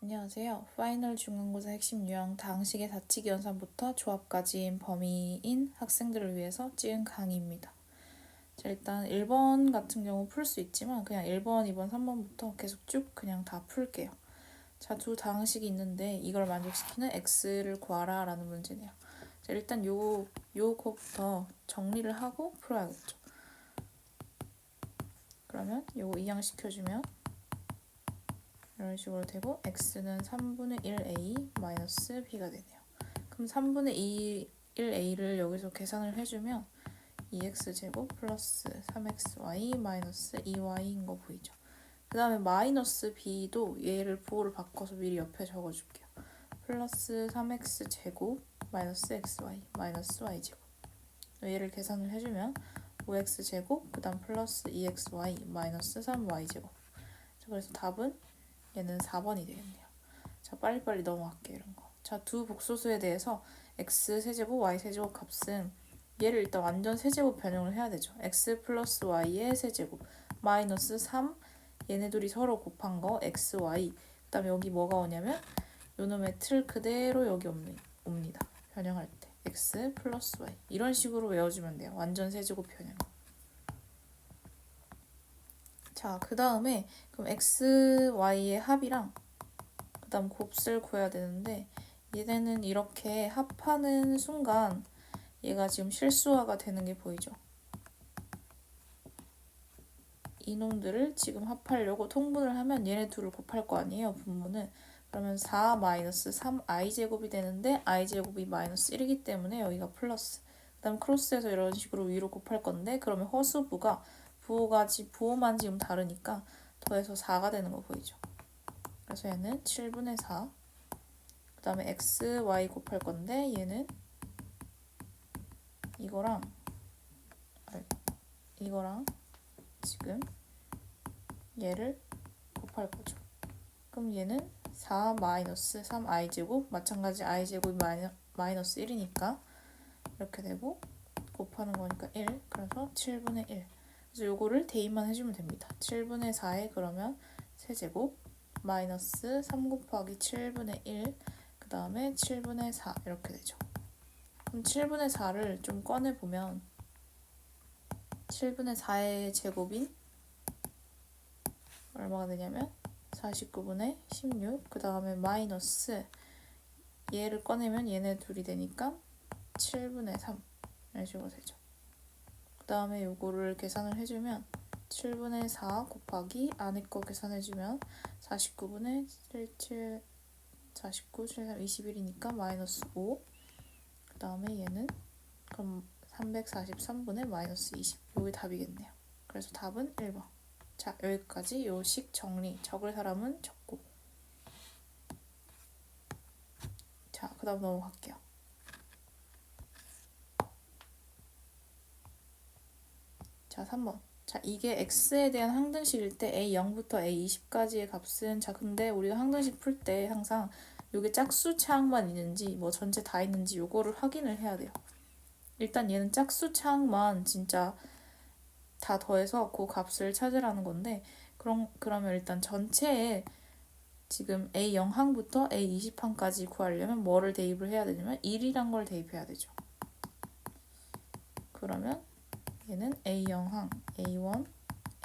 안녕하세요. 파이널 중간고사 핵심 유형 다항식의 다치기 연산부터 조합까지인 범위인 학생들을 위해서 찍은 강의입니다. 자, 일단 1번 같은 경우 풀 수 있지만 그냥 1번, 2번, 3번부터 계속 쭉 그냥 다 풀게요. 자, 두 다항식이 있는데 이걸 만족시키는 x를 구하라 라는 문제네요. 자, 일단 요거부터 정리를 하고 풀어야겠죠. 그러면 요거 이항시켜주면 이런 식으로 되고 x는 3분의 1a 마이너스 b가 되네요. 그럼 3분의 1a를 여기서 계산을 해주면 2x제곱 플러스 3xy 마이너스 2y인 거 보이죠? 그 다음에 마이너스 b도 얘를 부호를 바꿔서 미리 옆에 적어줄게요. 플러스 3x제곱 마이너스 xy 마이너스 y제곱. 얘를 계산을 해주면 5x제곱 그 다음 플러스 2xy 마이너스 3y제곱. 그래서 답은 얘는 4번이 되겠네요. 자, 빨리빨리 넘어갈게요. 이런 거. 자, 두 복소수에 대해서 x 세제곱, y 세제곱 값은 얘를 일단 완전 세제곱 변형을 해야 되죠. x 플러스 y의 세제곱 마이너스 3 얘네 둘이 서로 곱한 거 x, y. 그 다음에 여기 뭐가 오냐면 요놈의 틀 그대로 여기 옵니다. 변형할 때 x 플러스 y 이런 식으로 외워주면 돼요. 완전 세제곱 변형. 자, 그 다음에 그럼 x, y의 합이랑 그 다음 곱슬 구해야 되는데 얘네는 이렇게 합하는 순간 얘가 지금 실수화가 되는 게 보이죠? 이놈들을 지금 합하려고 통분을 하면 얘네 둘을 곱할 거 아니에요, 분모는. 그러면 4 마이너스 3i제곱이 되는데 i제곱이 마이너스 1이기 때문에 여기가 플러스. 그 다음 크로스해서 이런 식으로 위로 곱할 건데 그러면 허수부가 부호만 지금 다르니까 더해서 4가 되는 거 보이죠? 그래서 얘는 7분의 4. 그 다음에 x, y 곱할 건데 얘는 이거랑 지금 얘를 곱할 거죠. 그럼 얘는 4 마이너스 3i제곱 마찬가지 i제곱이 마이너스 1이니까 이렇게 되고 곱하는 거니까 1. 그래서 7분의 1. 그래서 요거를 대입만 해주면 됩니다. 7분의 4에 그러면 세제곱 마이너스 3 곱하기 7분의 1. 그 다음에 7분의 4 이렇게 되죠. 그럼 7분의 4를 좀 꺼내보면 7분의 4의 제곱인 얼마가 되냐면 49분의 16. 그 다음에 마이너스 얘를 꺼내면 얘네 둘이 되니까 7분의 3 이런 식으로 되죠. 그 다음에 요거를 계산을 해주면 7분의 4 곱하기 안에 거 계산해주면 49분의 7, 49, 7, 3, 21이니까 마이너스 5. 그 다음에 얘는 그럼 343분의 마이너스 20. 요게 답이겠네요. 그래서 답은 1번. 자, 여기까지 요 식 정리. 적을 사람은 적고. 자, 그 다음 넘어갈게요. 자, 3번. 자, 이게 x에 대한 항등식일 때 a0부터 a20까지의 값은 자, 근데 우리가 항등식 풀 때 항상 요게 짝수 차항만 있는지 뭐 전체 다 있는지 요거를 확인을 해야 돼요. 일단 얘는 짝수 차항만 진짜 다 더해서 그 값을 찾으라는 건데 그러면 일단 전체에 지금 A0항부터 A20항까지 구하려면 뭐를 대입을 해야 되냐면 1이란 걸 대입해야 되죠. 그러면 얘는 A0항, A1,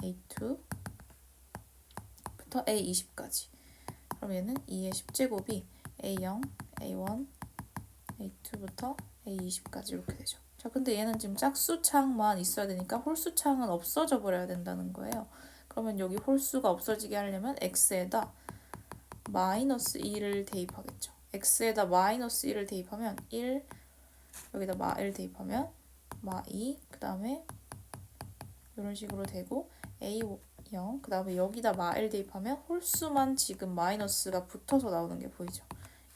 A2부터 A20까지. 그럼 얘는 2의 10제곱이 A0, A1, A2부터 A20까지 이렇게 되죠. 자, 근데 얘는 지금 짝수차항만 있어야 되니까 홀수차항은 없어져 버려야 된다는 거예요. 그러면 여기 홀수가 없어지게 하려면 x에다 마이너스 2를 대입하겠죠. x에다 마이너스 1을 대입하면 1, 여기다 마1 대입하면 마2, 그 다음에 이런 식으로 되고 a0, 그 다음에 여기다 마1 대입하면 홀수만 지금 마이너스가 붙어서 나오는 게 보이죠.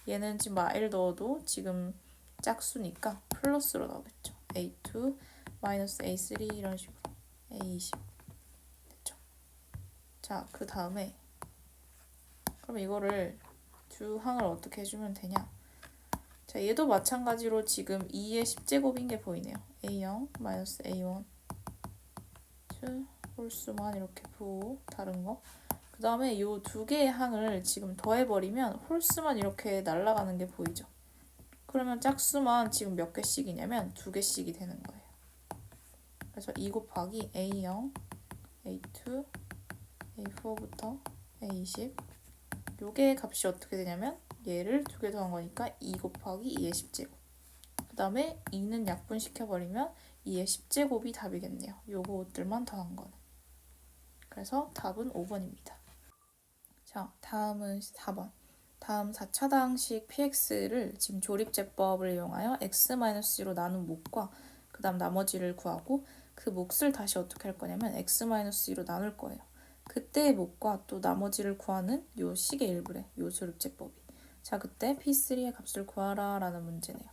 얘는 지금 마1 넣어도 지금 짝수니까 플러스로 나오겠죠. a2 마이너스 a3 이런 식으로 a20 됐죠. 자, 그 다음에 그럼 이거를 두 항을 어떻게 해주면 되냐. 자, 얘도 마찬가지로 지금 2의 10제곱인 게 보이네요. a0 마이너스 a1 홀수만 이렇게 부호 다른 거. 그 그 다음에 요 두 개의 항을 지금 더해버리면 홀수만 이렇게 날아가는 게 보이죠? 그러면 짝수만 지금 몇 개씩이냐면 두 개씩이 되는 거예요. 그래서 2 곱하기 A0, A2, A4부터 A20 요게 값이 어떻게 되냐면 얘를 두 개 더한 거니까 2 곱하기 2의 10제곱. 그 다음에 2는 약분시켜버리면 2의 10제곱이 답이겠네요. 요것들만 더한 거는. 그래서 답은 5번입니다. 자, 다음은 4번. 다음 4차당식 px를 지금 조립제법을 이용하여 x-1로 나눈 목과 그 다음 나머지를 구하고 그 몫을 다시 어떻게 할 거냐면 x-2로 나눌 거예요. 그때의 몫과 또 나머지를 구하는 요 식의 일부래, 요 조립제법이. 자, 그때 p3의 값을 구하라 라는 문제네요.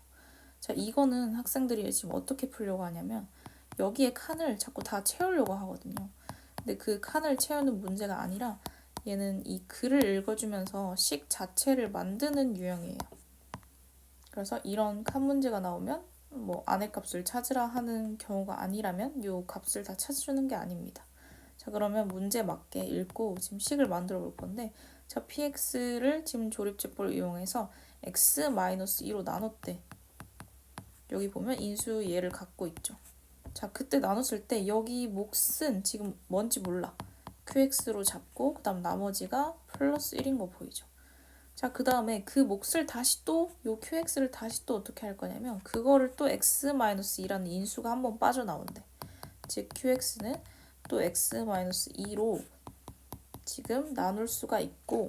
자, 이거는 학생들이 지금 어떻게 풀려고 하냐면 여기에 칸을 자꾸 다 채우려고 하거든요. 근데 그 칸을 채우는 문제가 아니라 얘는 이 글을 읽어주면서 식 자체를 만드는 유형이에요. 그래서 이런 칸 문제가 나오면 뭐 안의 값을 찾으라 하는 경우가 아니라면 이 값을 다 찾아주는 게 아닙니다. 자, 그러면 문제 맞게 읽고 지금 식을 만들어 볼 건데, 자, px를 지금 조립제법을 이용해서 x-2로 나눴대. 여기 보면 인수 얘를 갖고 있죠. 자, 그때 나눴을 때 여기 몫은 지금 뭔지 몰라. qx로 잡고 그 다음 나머지가 플러스 1인 거 보이죠. 자, 그 다음에 그 몫을 다시 또 요 qx를 다시 또 어떻게 할 거냐면 그거를 또 x-2라는 인수가 한번 빠져나온대. 즉 qx는 또 x-2로 지금 나눌 수가 있고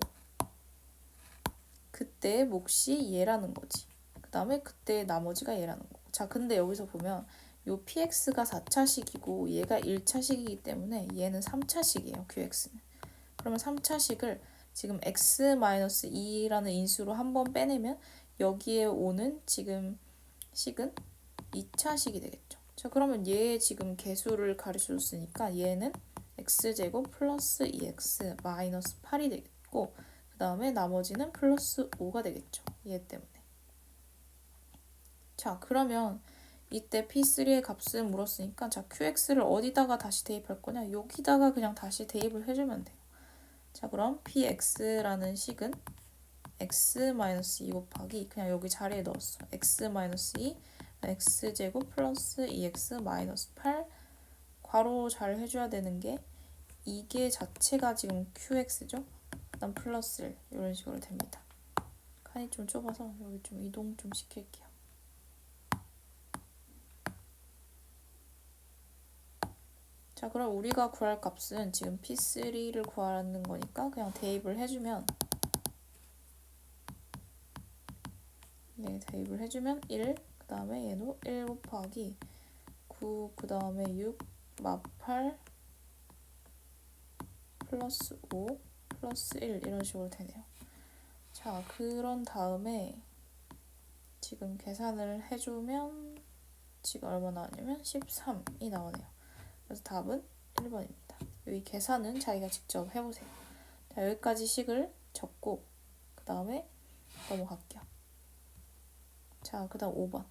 그때 몫이 얘라는 거지. 그 다음에 그때 나머지가 얘라는 거. 자, 근데 여기서 보면 요 px가 4차식이고 얘가 1차식이기 때문에 얘는 3차식이에요. qx는. 그러면 3차식을 지금 x-2라는 인수로 한번 빼내면 여기에 오는 지금 식은 2차식이 되겠죠. 자, 그러면 얘 지금 개수를 가르쳐줬으니까 얘는 x제곱 플러스 2x 마이너스 8이 되겠고 그 다음에 나머지는 플러스 5가 되겠죠. 얘 때문에. 자, 그러면 이때 P3의 값을 물었으니까 자, QX를 어디다가 다시 대입할 거냐? 여기다가 그냥 다시 대입을 해주면 돼요. 자, 그럼 PX라는 식은 X-2 곱하기 그냥 여기 자리에 넣었어. X-2 X제곱 플러스 2X 마이너스 8 괄호 잘 해줘야 되는 게 이게 자체가 지금 QX죠? 그 다음 플러스 1 이런 식으로 됩니다. 칸이 좀 좁아서 여기 좀 이동 좀 시킬게요. 자, 그럼 우리가 구할 값은 지금 P3를 구하는 거니까 그냥 대입을 해주면 대입을 해주면 1, 그 다음에 얘도 1 곱하기 9, 그 다음에 6, 마 8, 플러스 5, 플러스 1 이런 식으로 되네요. 자, 그런 다음에 지금 계산을 해주면 지금 얼마 나왔냐면 13이 나오네요. 그래서 답은 1번입니다. 여기 계산은 자기가 직접 해보세요. 자, 여기까지 식을 적고 그 다음에 넘어갈게요. 자, 그 다음 5번.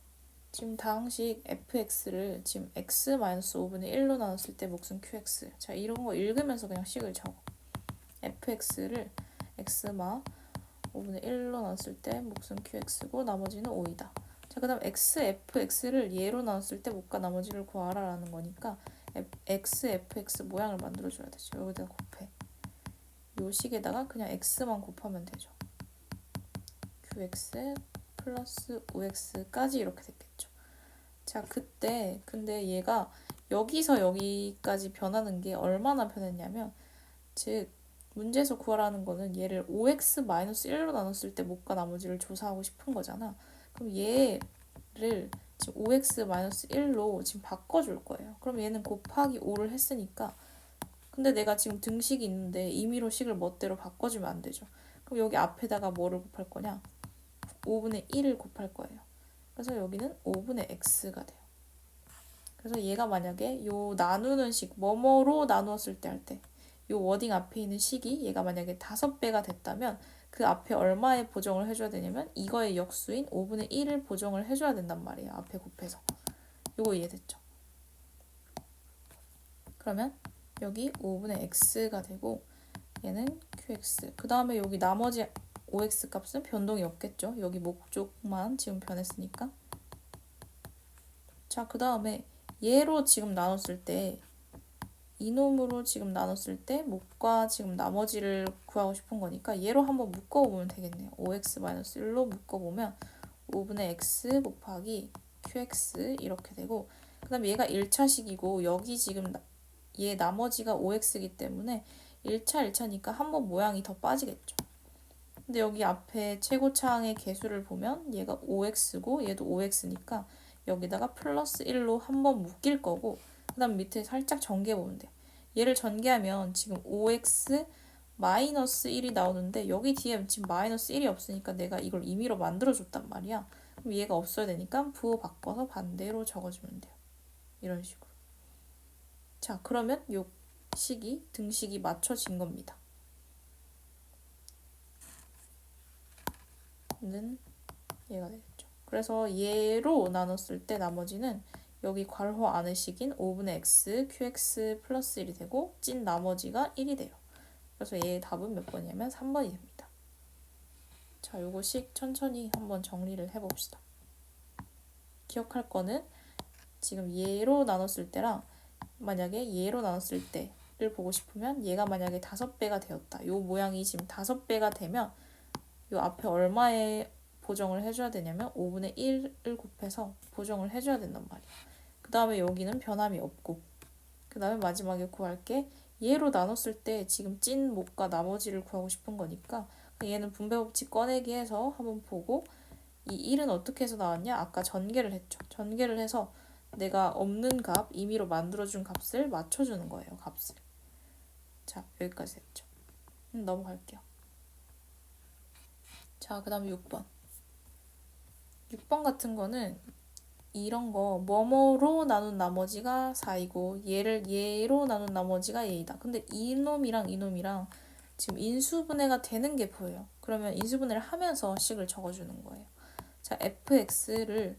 지금 다항식 fx를 지금 x-5분의 1로 나눴을 때 몫은 qx. 자, 이런 거 읽으면서 그냥 식을 적어. fx를 x마 5분의 1로 나눴을 때 몫은 qx고 나머지는 5이다. 자, 그 다음 xfx를 얘로 나눴을 때 몫과 나머지를 구하라 라는 거니까 xfx 모양을 만들어줘야 되죠. 여기다 곱해. 요 식에다가 그냥 x만 곱하면 되죠. qx 플러스 5x까지 이렇게 됐겠죠. 자, 그때 근데 얘가 여기서 여기까지 변하는 게 얼마나 변했냐면 즉 문제에서 구하라는 거는 얘를 5x-1로 나눴을 때 몫과 나머지를 조사하고 싶은 거잖아. 그럼 얘를 지금 5x-1로 지금 바꿔줄 거예요. 그럼 얘는 곱하기 5를 했으니까 근데 내가 지금 등식이 있는데 임의로 식을 멋대로 바꿔주면 안 되죠. 그럼 여기 앞에다가 뭐를 곱할 거냐? 5분의 1을 곱할 거예요. 그래서 여기는 5분의 x가 돼요. 그래서 얘가 만약에 요 나누는 식, 뭐뭐로 나누었을 때 할 때, 요 워딩 앞에 있는 식이 얘가 만약에 5배가 됐다면 그 앞에 얼마에 보정을 해줘야 되냐면 이거의 역수인 5분의 1을 보정을 해줘야 된단 말이에요. 앞에 곱해서. 요거 이해됐죠? 그러면 여기 5분의 x가 되고 얘는 qx. 그 다음에 여기 나머지 ox 값은 변동이 없겠죠. 여기 목적만 지금 변했으니까. 자, 그 다음에 얘로 지금 나눴을 때 이놈으로 지금 나눴을 때 목과 지금 나머지를 구하고 싶은 거니까 얘로 한번 묶어보면 되겠네요. 5x-1로 묶어보면 5분의 x 곱하기 qx 이렇게 되고, 그 다음에 얘가 1차식이고 여기 지금 얘 나머지가 5x이기 때문에 1차니까 한번 모양이 더 빠지겠죠. 근데 여기 앞에 최고차항의 개수를 보면 얘가 5x고 얘도 5x니까 여기다가 플러스 1로 한번 묶일 거고, 그 다음 밑에 살짝 전개해보면 돼. 얘를 전개하면 지금 5x 마이너스 1이 나오는데 여기 뒤에 지금 마이너스 1이 없으니까 내가 이걸 임의로 만들어줬단 말이야. 그럼 얘가 없어야 되니까 부호 바꿔서 반대로 적어주면 돼요. 이런 식으로. 자, 그러면 요 식이 등식이 맞춰진 겁니다. 는 얘가 되겠죠. 그래서 얘로 나눴을 때 나머지는 여기 괄호 안의 식인 5분의 x, qx 플러스 1이 되고 찐 나머지가 1이 돼요. 그래서 얘의 답은 몇 번이냐면 3번이 됩니다. 자, 요거 식 천천히 한번 정리를 해봅시다. 기억할 거는 지금 얘로 나눴을 때랑 만약에 얘로 나눴을 때를 보고 싶으면 얘가 만약에 5배가 되었다. 요 모양이 지금 5배가 되면 요 앞에 얼마에 보정을 해줘야 되냐면 5분의 1을 곱해서 보정을 해줘야 된단 말이야. 그 다음에 여기는 변함이 없고, 그 다음에 마지막에 구할 게 얘로 나눴을 때 지금 찐 목과 나머지를 구하고 싶은 거니까 얘는 분배 법칙 꺼내기 해서 한번 보고, 이 1은 어떻게 해서 나왔냐? 아까 전개를 했죠. 전개를 해서 내가 없는 값, 임의로 만들어준 값을 맞춰주는 거예요. 값을. 자, 여기까지 됐죠. 넘어갈게요. 자, 그 다음에 6번. 6번 같은 거는 이런 거 뭐뭐로 나눈 나머지가 4이고 얘를 얘로 나눈 나머지가 얘이다. 근데 이놈이랑 지금 인수분해가 되는 게 보여요. 그러면 인수분해를 하면서 식을 적어주는 거예요. 자, fx를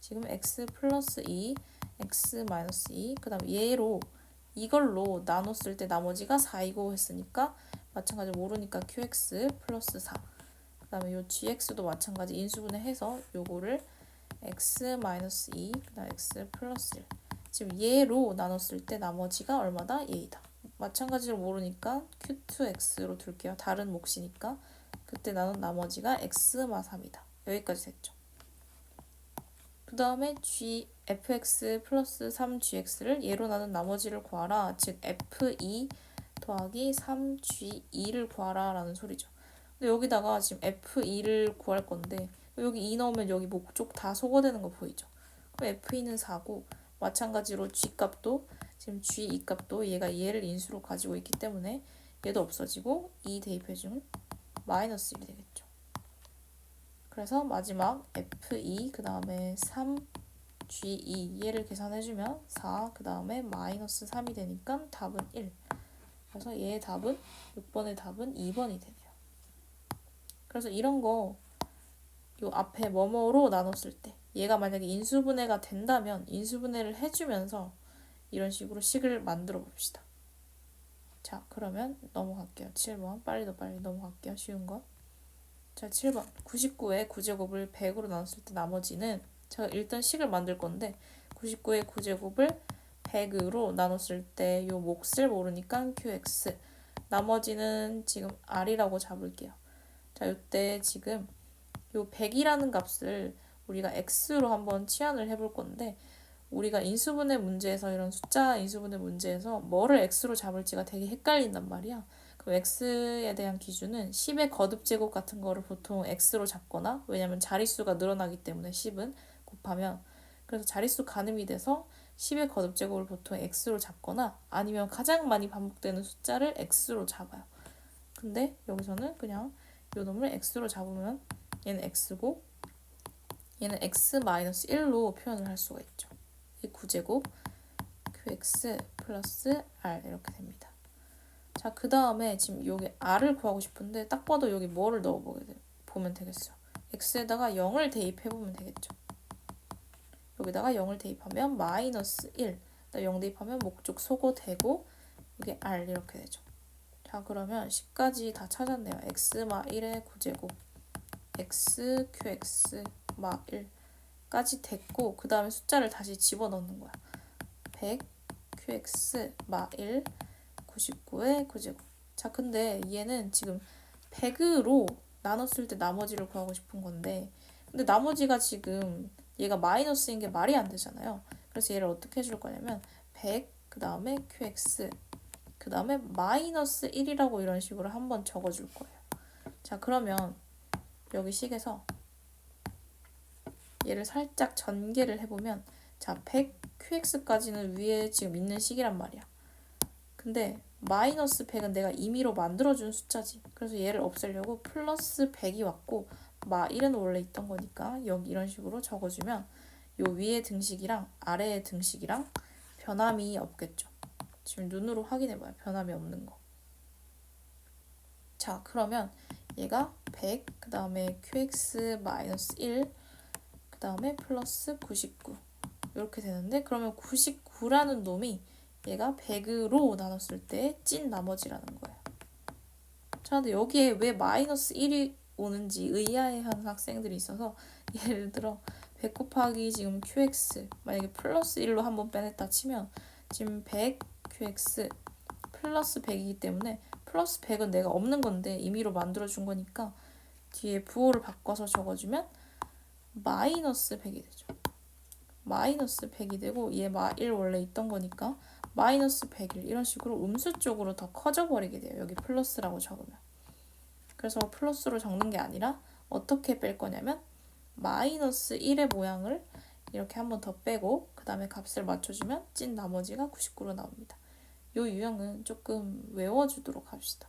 지금 x 플러스 2, x 마이너스 2, 그 다음에 얘로 이걸로 나눴을 때 나머지가 4이고 했으니까 마찬가지로 모르니까 qx 플러스 4. 그 다음에 요 gx도 마찬가지 인수분해 해서 요거를 x-2, 그 다음 x 플러스 1. 지금 얘로 나눴을 때 나머지가 얼마다? 얘이다. 마찬가지로 모르니까 q2x로 둘게요. 다른 몫이니까. 그때 나눈 나머지가 x-3이다. 여기까지 됐죠. 그 다음에 fx 플러스 3gx를 얘로 나눈 나머지를 구하라. 즉 f2 더하기 3g2를 구하라 라는 소리죠. 근데 여기다가 지금 f2를 구할 건데 여기 2 넣으면 여기 목적 다 소거되는 거 보이죠? 그럼 f2는 4고 마찬가지로 g값도 지금 g2 값도 얘가 얘를 인수로 가지고 있기 때문에 얘도 없어지고 2 대입해주면 마이너스 1이 되겠죠. 그래서 마지막 f2 그 다음에 3g2 얘를 계산해주면 4 그 다음에 마이너스 3이 되니까 답은 1. 그래서 얘의 답은 6번의 답은 2번이 되네요. 그래서 이런 거 요 앞에 뭐뭐로 나눴을 때 얘가 만약에 인수분해가 된다면 인수분해를 해주면서 이런 식으로 식을 만들어 봅시다. 자, 그러면 넘어갈게요. 7번 빨리 넘어갈게요. 쉬운 거. 자, 7번 99의 9제곱을 100으로 나눴을 때 나머지는 제가 일단 식을 만들 건데 99의 9제곱을 100으로 나눴을 때 요 몫을 모르니까 qx 나머지는 지금 r이라고 잡을게요. 자, 이때 지금 요 100이라는 값을 우리가 x로 한번 치환을 해볼 건데 우리가 인수분해 문제에서 이런 숫자 인수분해 문제에서 뭐를 x로 잡을지가 되게 헷갈린단 말이야. 그럼 x에 대한 기준은 10의 거듭제곱 같은 거를 보통 x로 잡거나 왜냐면 자릿수가 늘어나기 때문에 10은 곱하면 그래서 자릿수 가늠이 돼서 10의 거듭제곱을 보통 x로 잡거나 아니면 가장 많이 반복되는 숫자를 x로 잡아요. 근데 여기서는 그냥 요 놈을 x로 잡으면 얘는 x고 얘는 x-1로 표현을 할 수가 있죠. 이 9제곱 qx 플러스 r 이렇게 됩니다. 자, 그 다음에 지금 여기 r을 구하고 싶은데 딱 봐도 여기 뭐를 넣어보면 되겠어요. x에다가 0을 대입해보면 되겠죠. 여기다가 0을 대입하면 마이너스 1, 0 대입하면 목적 소거되고 여기 r 이렇게 되죠. 자, 자, 그러면 10까지 다 찾았네요. x 마 1의 9제곱 x qx 마 1까지 됐고, 그 다음에 숫자를 다시 집어넣는 거야. 100 qx 마 1, 99의 9제곱. 자, 근데 얘는 지금 100으로 나눴을 때 나머지를 구하고 싶은 건데, 근데 나머지가 지금 얘가 마이너스인 게 말이 안 되잖아요. 그래서 얘를 어떻게 해줄 거냐면 100, 그 다음에 qx, 그 다음에 마이너스 1이라고 이런 식으로 한번 적어줄 거예요. 자, 그러면 여기 식에서 얘를 살짝 전개를 해보면, 자, 100 qx까지는 위에 지금 있는 식이란 말이야. 근데 마이너스 100은 내가 임의로 만들어준 숫자지. 그래서 얘를 없애려고 플러스 100이 왔고, 마 1은 원래 있던 거니까 여기 이런 식으로 적어주면 요 위에 등식이랑 아래의 등식이랑 변함이 없겠죠. 지금 눈으로 확인해봐요. 변함이 없는 거. 자, 그러면 얘가 100, 그 다음에 qx 마이너스 1, 그 다음에 플러스 99 이렇게 되는데, 그러면 99라는 놈이 얘가 100으로 나눴을 때 찐 나머지라는 거예요. 자, 근데 여기에 왜 마이너스 1이 오는지 의아해하는 학생들이 있어서, 예를 들어 100 곱하기 지금 qx 만약에 플러스 1로 한번 빼냈다 치면 지금 100 qx 플러스 100이기 때문에 플러스 100은 내가 없는 건데 임의로 만들어준 거니까 뒤에 부호를 바꿔서 적어주면 마이너스 100이 되죠. 마이너스 100이 되고, 얘 마1 원래 있던 거니까 마이너스 101 이런 식으로 음수 쪽으로 더 커져 버리게 돼요. 여기 플러스라고 적으면. 그래서 플러스로 적는 게 아니라 어떻게 뺄 거냐면 마이너스 1의 모양을 이렇게 한번 더 빼고 그 다음에 값을 맞춰주면 찐 나머지가 99로 나옵니다. 이 유형은 조금 외워주도록 합시다.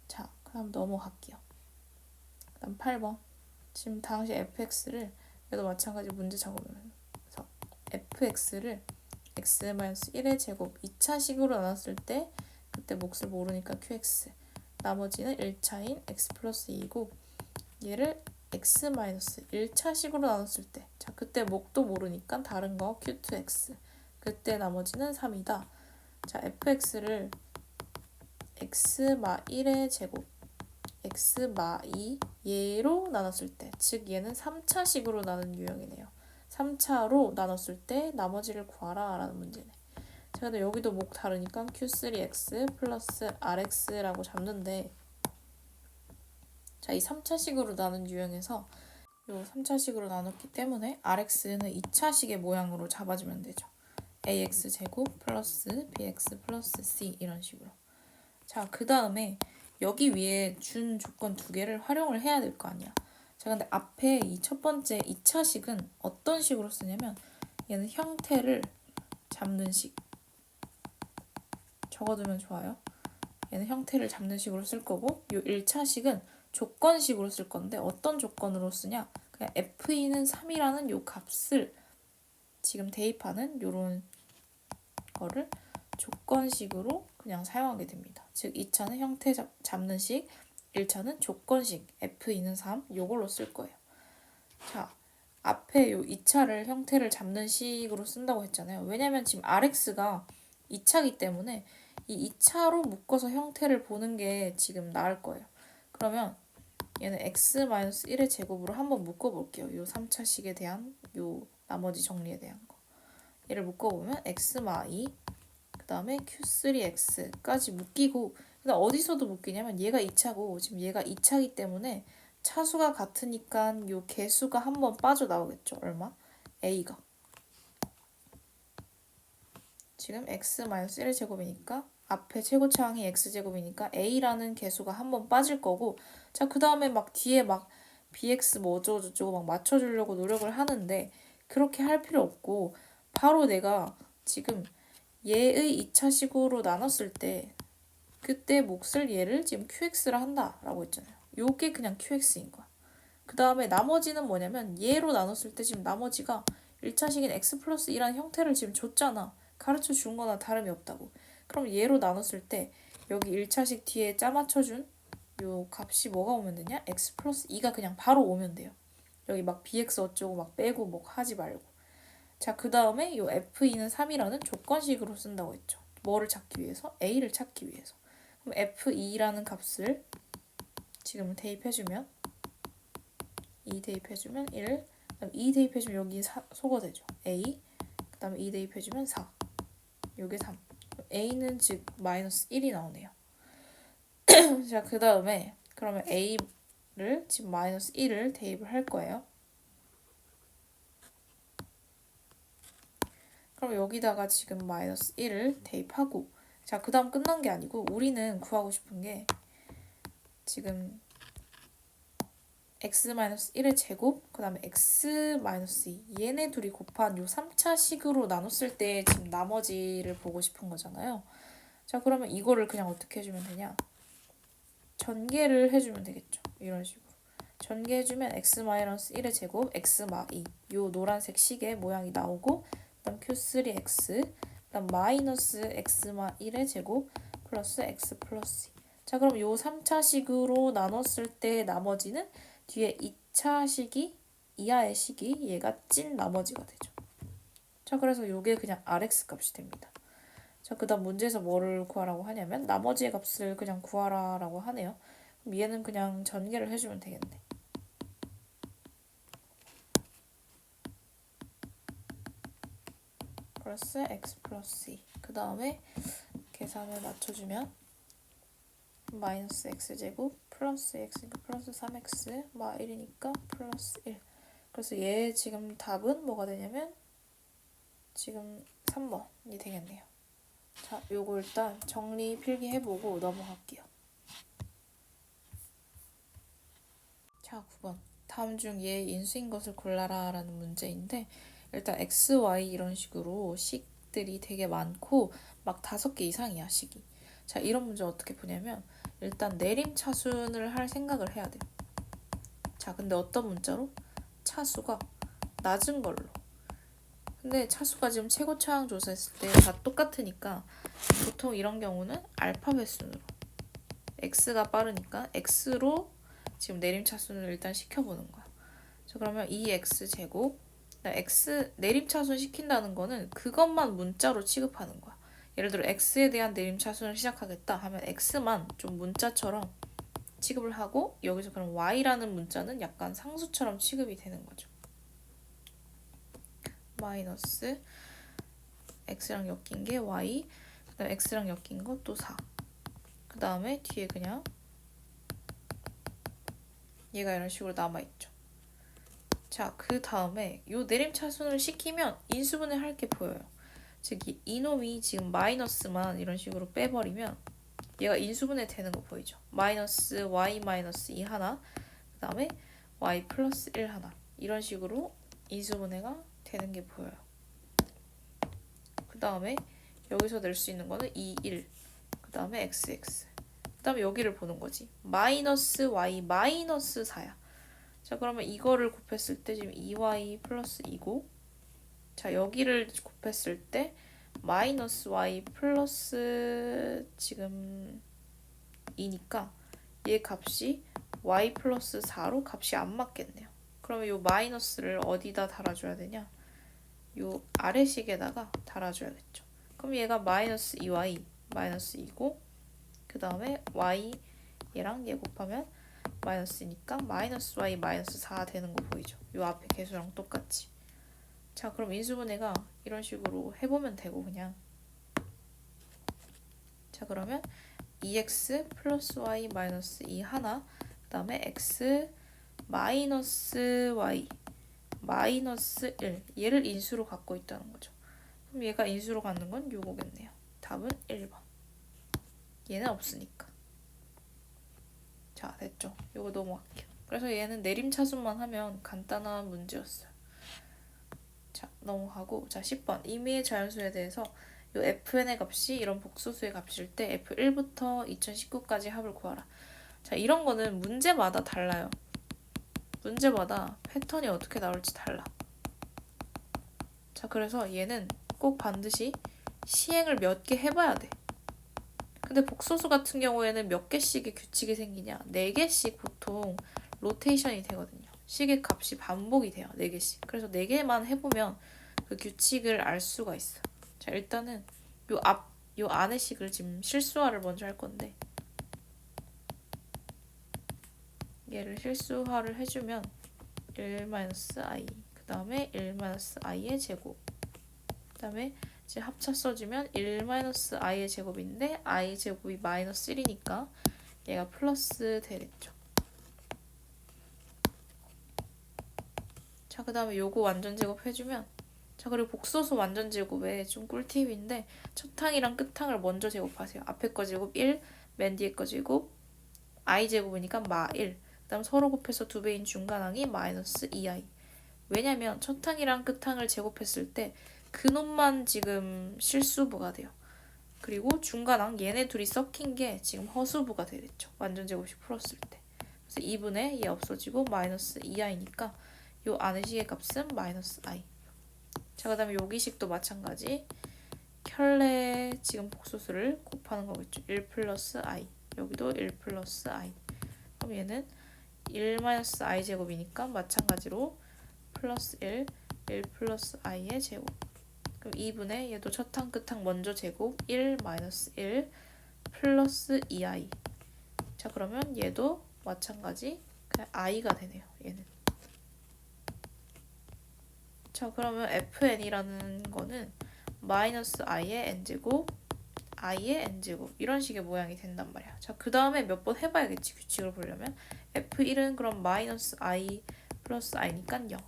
자, 그럼 넘어갈게요. 그 다음 8번. 지금 당시 fx를, 얘도 마찬가지 문제 적으면서 fx를 x-1의 제곱 2차식으로 나눴을 때, 그때 몫을 모르니까 qx, 나머지는 1차인 x 플러스 2이고, 얘를 x-1차식으로 나눴을 때, 자, 그때 몫도 모르니까 다른 거 q2x, 그때 나머지는 3이다. 자, fx를 x-1의 제곱 x-2 얘로 나눴을 때, 즉 얘는 3차식으로 나눈 유형이네요. 3차로 나눴을 때 나머지를 구하라 라는 문제네. 자, 근데 여기도 목 다르니까 q3x 플러스 rx라고 잡는데, 자, 이 3차식으로 나눈 유형에서 요 3차식으로 나눴기 때문에 rx는 2차식의 모양으로 잡아주면 되죠. ax 제곱 플러스 bx 플러스 c 이런 식으로. 자, 그 다음에 여기 위에 준 조건 두 개를 활용을 해야 될 거 아니야. 자, 근데 앞에 이 첫 번째 2차식은 어떤 식으로 쓰냐면, 얘는 형태를 잡는 식. 적어두면 좋아요. 얘는 형태를 잡는 식으로 쓸 거고, 요 1차식은 조건식으로 쓸 건데, 어떤 조건으로 쓰냐? 그냥 f는 3이라는 요 값을 지금 대입하는 요런 거를 조건식으로 그냥 사용하게 됩니다. 즉 2차는 형태 잡는 식, 1차는 조건식, f는 3 요걸로 쓸 거예요. 자, 앞에 요 2차를 형태를 잡는 식으로 쓴다고 했잖아요. 왜냐면 지금 rx가 2차기 때문에 이 2차로 묶어서 형태를 보는 게 지금 나을 거예요. 그러면 얘는 x-1의 제곱으로 한번 묶어볼게요. 요 3차식에 대한 요 나머지 정리에 대한 거. 얘를 묶어보면 x-2, 그 다음에 q3x까지 묶이고, 근데 어디서도 묶이냐면 얘가 2차고 지금 얘가 2차기 때문에 차수가 같으니까 요 개수가 한번 빠져나오겠죠. 얼마? a가. 지금 x-1의 제곱이니까 앞에 최고차항이 x제곱이니까 a라는 개수가 한번 빠질 거고, 자, 그 다음에 막 뒤에 막 bx 뭐 어쩌고저쩌고 막 맞춰주려고 노력을 하는데 그렇게 할 필요 없고, 바로 내가 지금 얘의 2차식으로 나눴을 때 그때 몫을 얘를 지금 qx라 한다라고 했잖아요. 요게 그냥 qx인 거야. 그 다음에 나머지는 뭐냐면 얘로 나눴을 때 지금 나머지가 1차식인 x 플러스 2라는 형태를 지금 줬잖아. 가르쳐 준 거나 다름이 없다고. 그럼 얘로 나눴을 때 여기 1차식 뒤에 짜 맞춰준 요 값이 뭐가 오면 되냐? x 플러스 2가 그냥 바로 오면 돼요. 여기 막 bx 어쩌고 막 빼고 뭐 하지 말고. 자, 그 다음에 요 f2는 3이라는 조건식으로 쓴다고 했죠. 뭐를 찾기 위해서? a를 찾기 위해서. 그럼 F2라는 값을 지금 대입해주면 2 대입해주면 1, 그다음 2 대입해주면 여기 소거되죠. A, 그 다음에 2 대입해주면 4, 요게 3. A는 즉 마이너스 1이 나오네요. 자, 그 다음에 그러면 A를 지금 마이너스 1을 대입을 할 거예요. 그럼 여기다가 지금 마이너스 1을 대입하고, 자, 그 다음 끝난 게 아니고 우리는 구하고 싶은 게 지금 x-1의 제곱, 그 다음에 x-2 얘네 둘이 곱한 요 3차 식으로 나눴을 때 지금 나머지를 보고 싶은 거잖아요. 자, 그러면 이거를 그냥 어떻게 해주면 되냐, 전개를 해주면 되겠죠. 이런 식으로 전개해주면 x-1의 제곱 x-2 요 노란색 식의 모양이 나오고, 그 다음 q3x, 그 다음 마이너스 x-1의 제곱 플러스 x 플러스 2. 자, 그럼 요 3차 식으로 나눴을 때 나머지는 뒤에 2차 식이, 이하의 식이 얘가 찐 나머지가 되죠. 자, 그래서 요게 그냥 Rx 값이 됩니다. 자, 그 다음 문제에서 뭐를 구하라고 하냐면 나머지의 값을 그냥 구하라라고 하네요. 그럼 얘는 그냥 전개를 해주면 되겠네. 플러스 x 플러스 2. 그 다음에 계산을 맞춰주면 마이너스 x제곱 플러스 x니까 플러스 3x 마 1이니까 플러스 1. 그래서 얘 지금 답은 뭐가 되냐면 지금 3번이 되겠네요. 자, 요거 일단 정리 필기해보고 넘어갈게요. 자, 9번. 다음 중 얘 인수인 것을 골라라 라는 문제인데, 일단 x, y 이런 식으로 식들이 되게 많고 막 5개 이상이야, 식이. 자, 이런 문제 어떻게 푸냐면 일단 내림차순을 할 생각을 해야 돼요. 자, 근데 어떤 문자로? 차수가 낮은 걸로. 근데 차수가 지금 최고 차항 조사했을 때 다 똑같으니까 보통 이런 경우는 알파벳 순으로, x가 빠르니까 x로 지금 내림차순을 일단 시켜보는 거야. 자, 그러면 2x제곱, x 내림차순 시킨다는 거는 그것만 문자로 취급하는 거야. 예를 들어 x에 대한 내림차순을 시작하겠다 하면 x만 좀 문자처럼 취급을 하고, 여기서 그럼 y라는 문자는 약간 상수처럼 취급이 되는 거죠. 마이너스 x랑 엮인 게 y, 그 다음에 x랑 엮인 거 또 4. 그 다음에 뒤에 그냥 얘가 이런 식으로 남아있죠. 자, 그 다음에 요 내림차순을 시키면 인수분해 할 게 보여요. 즉 이놈이 지금 마이너스만 이런 식으로 빼버리면 얘가 인수분해 되는 거 보이죠. 마이너스 y 마이너스 2 하나, 그 다음에 y 플러스 1 하나, 이런 식으로 인수분해가 되는 게 보여요. 그 다음에 여기서 낼 수 있는 거는 2, 1, 그 다음에 xx, 그 다음에 여기를 보는 거지. 마이너스 y 마이너스 4야. 자, 그러면 이거를 곱했을 때 지금 2y 플러스 2고, 자, 여기를 곱했을 때 마이너스 y 플러스 지금 2니까 얘 값이 y 플러스 4로 값이 안 맞겠네요. 그러면 요 마이너스를 어디다 달아줘야 되냐? 요 아래식에다가 달아줘야겠죠. 그럼 얘가 마이너스 2y 마이너스 2고, 그 다음에 y 얘랑 얘 곱하면 마이너스니까 마이너스 y 마이너스 4 되는 거 보이죠? 요 앞에 개수랑 똑같이. 자, 그럼 인수분해가 이런 식으로 해보면 되고 그냥. 자, 그러면 2x 플러스 y 마이너스 2 하나, 그 다음에 x 마이너스 y 마이너스 1, 얘를 인수로 갖고 있다는 거죠. 그럼 얘가 인수로 갖는 건 요거겠네요. 답은 1번. 얘는 없으니까. 자, 됐죠? 요거 넘어갈게요. 그래서 얘는 내림차순만 하면 간단한 문제였어요. 자, 넘어가고, 자, 10번. 임의의 자연수에 대해서 요 fn의 값이 이런 복소수의 값일 때 f1부터 2019까지 합을 구하라. 자, 이런 거는 문제마다 달라요. 문제마다 패턴이 어떻게 나올지 달라. 자, 그래서 얘는 꼭 반드시 시행을 몇 개 해봐야 돼. 근데 복소수 같은 경우에는 몇 개씩의 규칙이 생기냐? 4개씩 보통 로테이션이 되거든요. 식의 값이 반복이 돼요. 4개씩. 그래서 4개만 해보면 그 규칙을 알 수가 있어. 자, 일단은 요 안의 식을 지금 실수화를 먼저 할 건데, 얘를 실수화를 해주면 1-i 그 다음에 1-i의 제곱 그 다음에 이제 합쳐 써주면 1-i의 제곱인데 i 제곱이 -1이니까 얘가 플러스 되겠죠. 자, 그 다음에 요거 완전 제곱 해주면 자, 그리고 복소수 완전 제곱에 좀 꿀팁인데 첫 항이랑 끝 항을 먼저 제곱하세요. 앞에 거 제곱 1, 맨 뒤에 거 제곱 i 제곱이니까 -1. 그 다음 서로 곱해서 2배인 중간항이 -2i. 왜냐면 첫 항이랑 끝 항을 제곱했을 때 그놈만 지금 실수부가 돼요. 그리고 중간항 얘네 둘이 섞인 게 지금 허수부가 되겠죠. 완전 제곱식 풀었을 때. 그래서 2분의 얘 없어지고 -2i니까 요 안의 식의 값은 -i. 자, 그 다음에 여기식도 마찬가지. 켤레 지금 복소수를 곱하는 거겠죠. 1 플러스 i. 여기도 1 플러스 i. 그럼 얘는 1-i 제곱이니까 마찬가지로 플러스 1, 1 플러스 i의 제곱. 그럼 2분의 얘도 첫 항 끝 항 먼저 제곱 1 -1 플러스 2i. 자, 그러면 얘도 마찬가지 그냥 i가 되네요. 얘는. 자, 그러면 fn이라는 거는 -i의 n제곱 i의 n제곱 이런 식의 모양이 된단 말이야. 자, 그 다음에 몇 번 해봐야겠지. 규칙을 보려면 f1은 그럼 -i 플러스 i니까 0.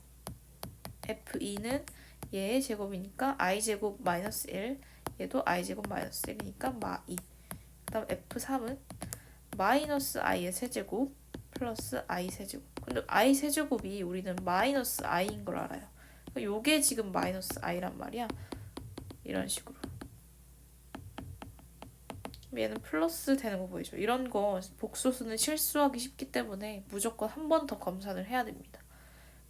f2는 얘의 제곱이니까 i 제곱 -1 얘도 i 제곱 -1이니까 -2. 그 다음 f3은 -i의 세제곱 플러스 i 세제곱. 근데 i 세제곱이 우리는 -i인 걸 알아요. 요게 지금 -i란 말이야. 이런 식으로. 얘는 플러스 되는 거 보이죠? 이런 거 복소수는 실수하기 쉽기 때문에 무조건 한 번 더 검사를 해야 됩니다.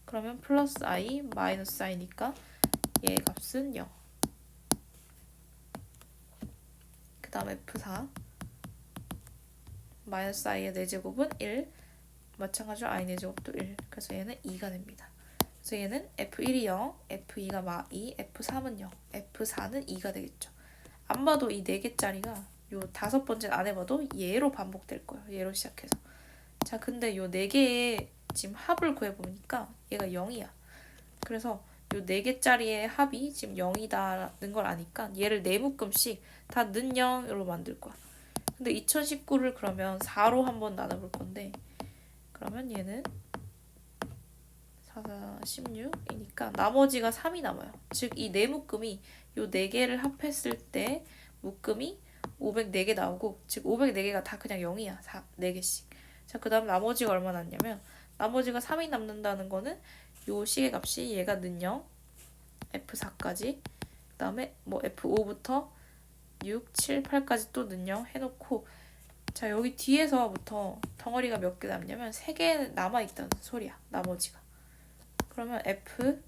그러면 플러스 i, 마이너스 i니까 얘의 값은 0. 그 다음 f4 마이너스 i의 4제곱은 1 마찬가지로 i 4제곱도 1 그래서 얘는 2가 됩니다. 그래서 얘는 f1이 0, f2가 -2, f3은 0, f4는 2가 되겠죠. 안 봐도 이 4개짜리가 요 5번째는 안 해봐도 얘로 반복될 거예요. 얘로 시작해서. 자, 근데 요 4개의 지금 합을 구해보니까 얘가 0이야. 그래서 요 4개짜리의 합이 지금 0이다는 걸 아니까 얘를 4묶음씩 다 는 0으로 만들 거야. 근데 2019를 그러면 4로 한번 나눠볼 건데 그러면 얘는 4, 16이니까 나머지가 3이 남아요. 즉 이 4묶음이 요 4개를 합했을 때 묶음이 504개 나오고 즉 504개가 다 그냥 0이야. 4개씩. 자, 그 다음 나머지가 얼마 남냐면 나머지가 3이 남는다는 거는 요 식의 값이 얘가 는 0, f4까지 그 다음에 뭐 f5부터 6, 7, 8까지 또 는 0 해놓고 자, 여기 뒤에서부터 덩어리가 몇 개 남냐면 3개 남아있다는 소리야. 나머지가. 그러면 f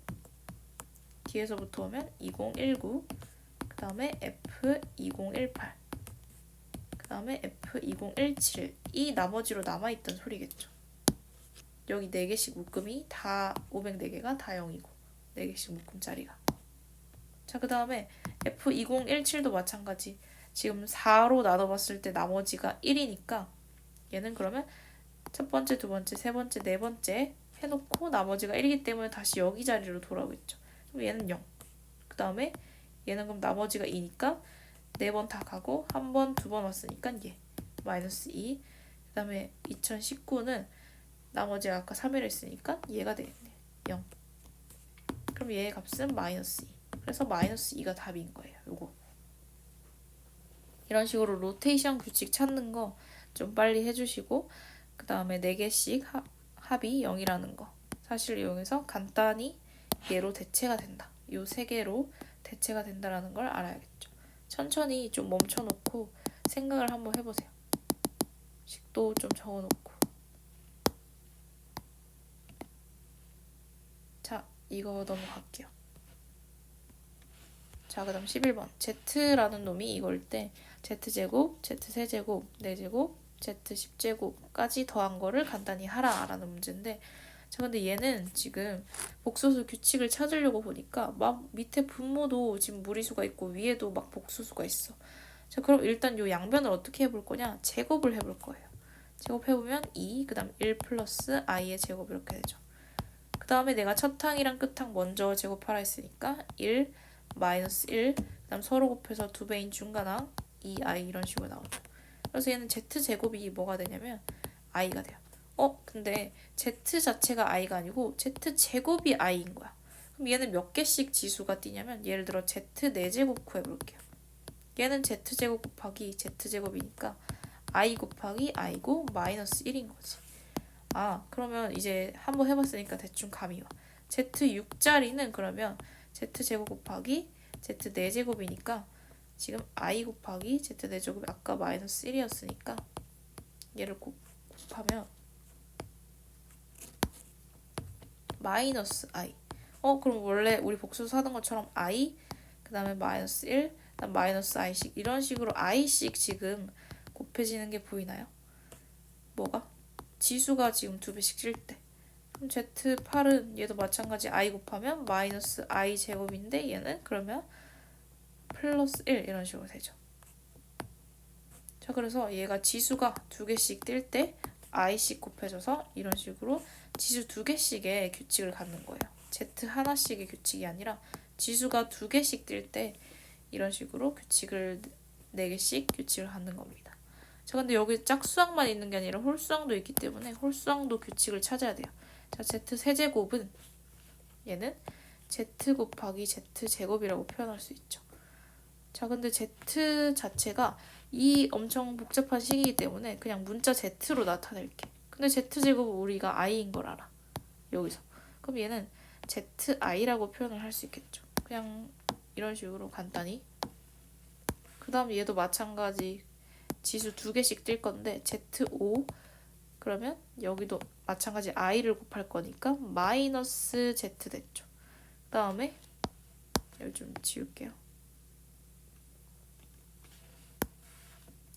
뒤에서부터 오면 2019 그 다음에 f2018 그 다음에 f2017 이 나머지로 남아있던 소리겠죠. 여기 4개씩 묶음이 다 504개가 다 0이고 4개씩 묶음짜리가. 자, 그 다음에 f2017도 마찬가지. 지금 4로 나눠봤을 때 나머지가 1이니까 얘는 그러면 첫 번째, 두 번째, 세 번째, 네 번째 해놓고 나머지가 1이기 때문에 다시 여기 자리로 돌아오겠죠. 그럼 얘는 0. 그 다음에 얘는 그럼 나머지가 2니까 4번 다 가고 한 번, 2번 왔으니까 얘 -2. 그 다음에 2019는 나머지가 아까 3이라 했으니까 얘가 되겠네. 0. 그럼 얘의 값은 -2. 그래서 -2가 답인 거예요. 요거. 이런 식으로 로테이션 규칙 찾는 거 좀 빨리 해주시고 그 다음에 4개씩 합이 0이라는 거 사실 이용해서 간단히 얘로 대체가 된다. 요 3개로 대체가 된다라는 걸 알아야겠죠. 천천히 좀 멈춰놓고 생각을 한번 해보세요. 식도 좀 적어놓고. 자, 이거 넘어갈게요. 자, 그 다음 11번. Z라는 놈이 이걸 때 Z제곱, Z3제곱, 4제곱, Z10제곱까지 더한 거를 간단히 하라라는 문제인데 자, 근데 얘는 지금 복소수 규칙을 찾으려고 보니까 막 밑에 분모도 지금 무리수가 있고 위에도 막 복소수가 있어. 자, 그럼 일단 요 양변을 어떻게 해볼 거냐? 제곱을 해볼 거예요. 제곱해보면 2, 그 다음 1 플러스 i의 제곱 이렇게 되죠. 그 다음에 내가 첫 항이랑 끝 항 먼저 제곱하라 했으니까 1, 마이너스 1, 그 다음 서로 곱해서 2배인 중간항 2i 이런 식으로 나오죠. 그래서 얘는 z제곱이 뭐가 되냐면 i가 돼요. 근데 z 자체가 i가 아니고 z제곱이 i인 거야. 그럼 얘는 몇 개씩 지수가 뛰냐면 예를 들어 z 4제곱 구해볼게요. 얘는 z제곱 곱하기 z제곱이니까 i 곱하기 i고 마이너스 1인 거지. 그러면 이제 한번 해봤으니까 대충 감이 와. z6자리는 그러면 z제곱 곱하기 z 4제곱이니까 지금 i 곱하기 z 4제곱이 아까 마이너스 1이었으니까 얘를 곱하면 마이너스 i. 그럼 원래 우리 복수 하던 것처럼 i, 그 다음에 마이너스 1, 그 다음 마이너스 i씩 이런 식으로 i씩 지금 곱해지는 게 보이나요? 뭐가? 지수가 지금 2배씩 찔 때. 그럼 Z8은 얘도 마찬가지 i 곱하면 마이너스 i 제곱인데 얘는 그러면 플러스 1 이런 식으로 되죠. 자, 그래서 얘가 지수가 2개씩 뛸 때 i씩 곱해져서 이런 식으로 지수 2개씩의 규칙을 갖는 거예요. Z 하나씩의 규칙이 아니라 지수가 2개씩 뛸 때 이런 식으로 규칙을 4개씩 규칙을 갖는 겁니다. 자, 근데 여기 짝수항만 있는 게 아니라 홀수항도 있기 때문에 홀수항도 규칙을 찾아야 돼요. 자, z 세제곱은 얘는 z 곱하기 z 제곱이라고 표현할 수 있죠. 자, 근데 z 자체가 이 엄청 복잡한 식이기 때문에 그냥 문자 z로 나타낼게. 근데 z제곱은 우리가 i인 걸 알아. 여기서. 그럼 얘는 zi라고 표현을 할 수 있겠죠. 그냥 이런 식으로 간단히. 그 다음 얘도 마찬가지 지수 2개씩 뛸 건데 z5 그러면 여기도 마찬가지 i를 곱할 거니까 마이너스 z 됐죠. 그 다음에 여기 좀 지울게요.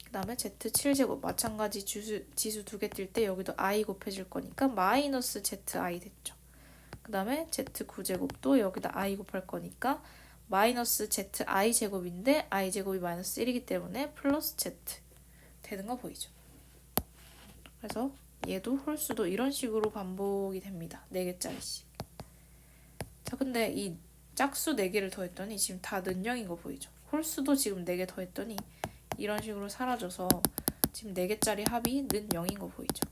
그 다음에 z7제곱 마찬가지 지수 2개 뛸 때 여기도 i 곱해질 거니까 마이너스 zi 됐죠. 그 다음에 z9제곱도 여기다 i 곱할 거니까 마이너스 zi 제곱인데 i 제곱이 마이너스 1이기 때문에 플러스 z 되는 거 보이죠. 그래서 얘도 홀수도 이런 식으로 반복이 됩니다. 4개짜리씩. 자, 근데 이 짝수 4개를 더했더니 지금 다 는영인 거 보이죠. 홀수도 지금 4개 더했더니 이런 식으로 사라져서 지금 4개짜리 합이 는 0인 거 보이죠.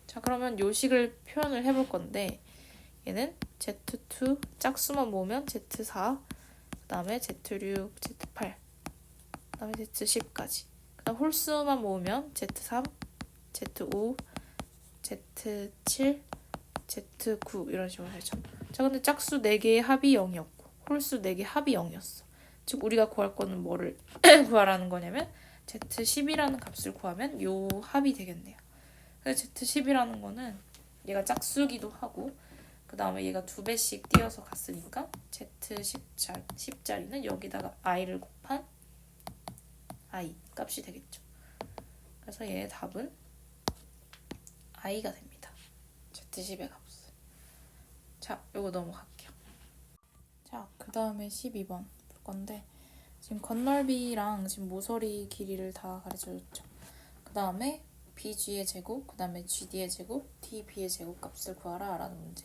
자, 그러면 요 식을 표현을 해볼 건데 얘는 Z2 짝수만 모으면 Z4 그 다음에 Z6, Z8 그 다음에 Z10까지 그 다음 홀수만 모으면 Z3, Z5, Z7, Z9 이런 식으로 되죠. 자, 근데 짝수 4개의 합이 0이었고 홀수 4개 합이 0이었어. 즉 우리가 구할 거는 뭐를 구하라는 거냐면 Z10이라는 값을 구하면 요 합이 되겠네요. 그래서 Z10이라는 거는 얘가 짝수기도 하고 그 다음에 얘가 2배씩 띄어서 갔으니까 Z10자리는 여기다가 i를 곱한 i 값이 되겠죠. 그래서 얘의 답은 i가 됩니다. Z10의 값은. 자, 요거 넘어갈게요. 자, 그 다음에 12번 볼 건데 지금 건널비랑 지금 모서리 길이를 다 가르쳐줬죠. 그 다음에 BG의 제곱, 그 다음에 GD의 제곱, DB의 제곱 값을 구하라 라는 문제.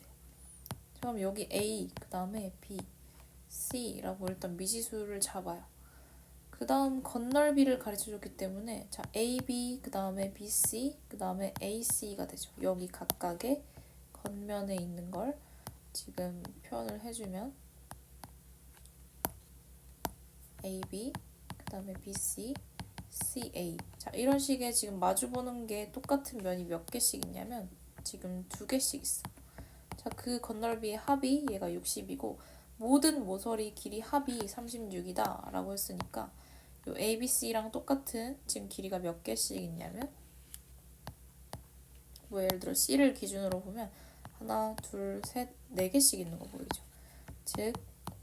그럼 여기 A, 그 다음에 B, C라고 일단 미지수를 잡아요. 그 다음 건널비를 가르쳐줬기 때문에 자 AB, 그 다음에 BC, 그 다음에 AC가 되죠. 여기 각각의 겉면에 있는 걸 지금 표현을 해주면 AB, 그 다음에 BC, CA. 자, 이런 식의 지금 마주보는 게 똑같은 면이 몇 개씩 있냐면 지금 2개씩 있어. 자, 그 건널비의 합이 얘가 60이고 모든 모서리 길이 합이 36이다 라고 했으니까 요 ABC랑 똑같은 지금 길이가 몇 개씩 있냐면 뭐 예를 들어 C를 기준으로 보면 하나, 둘, 셋, 4개씩 있는 거 보이죠. 즉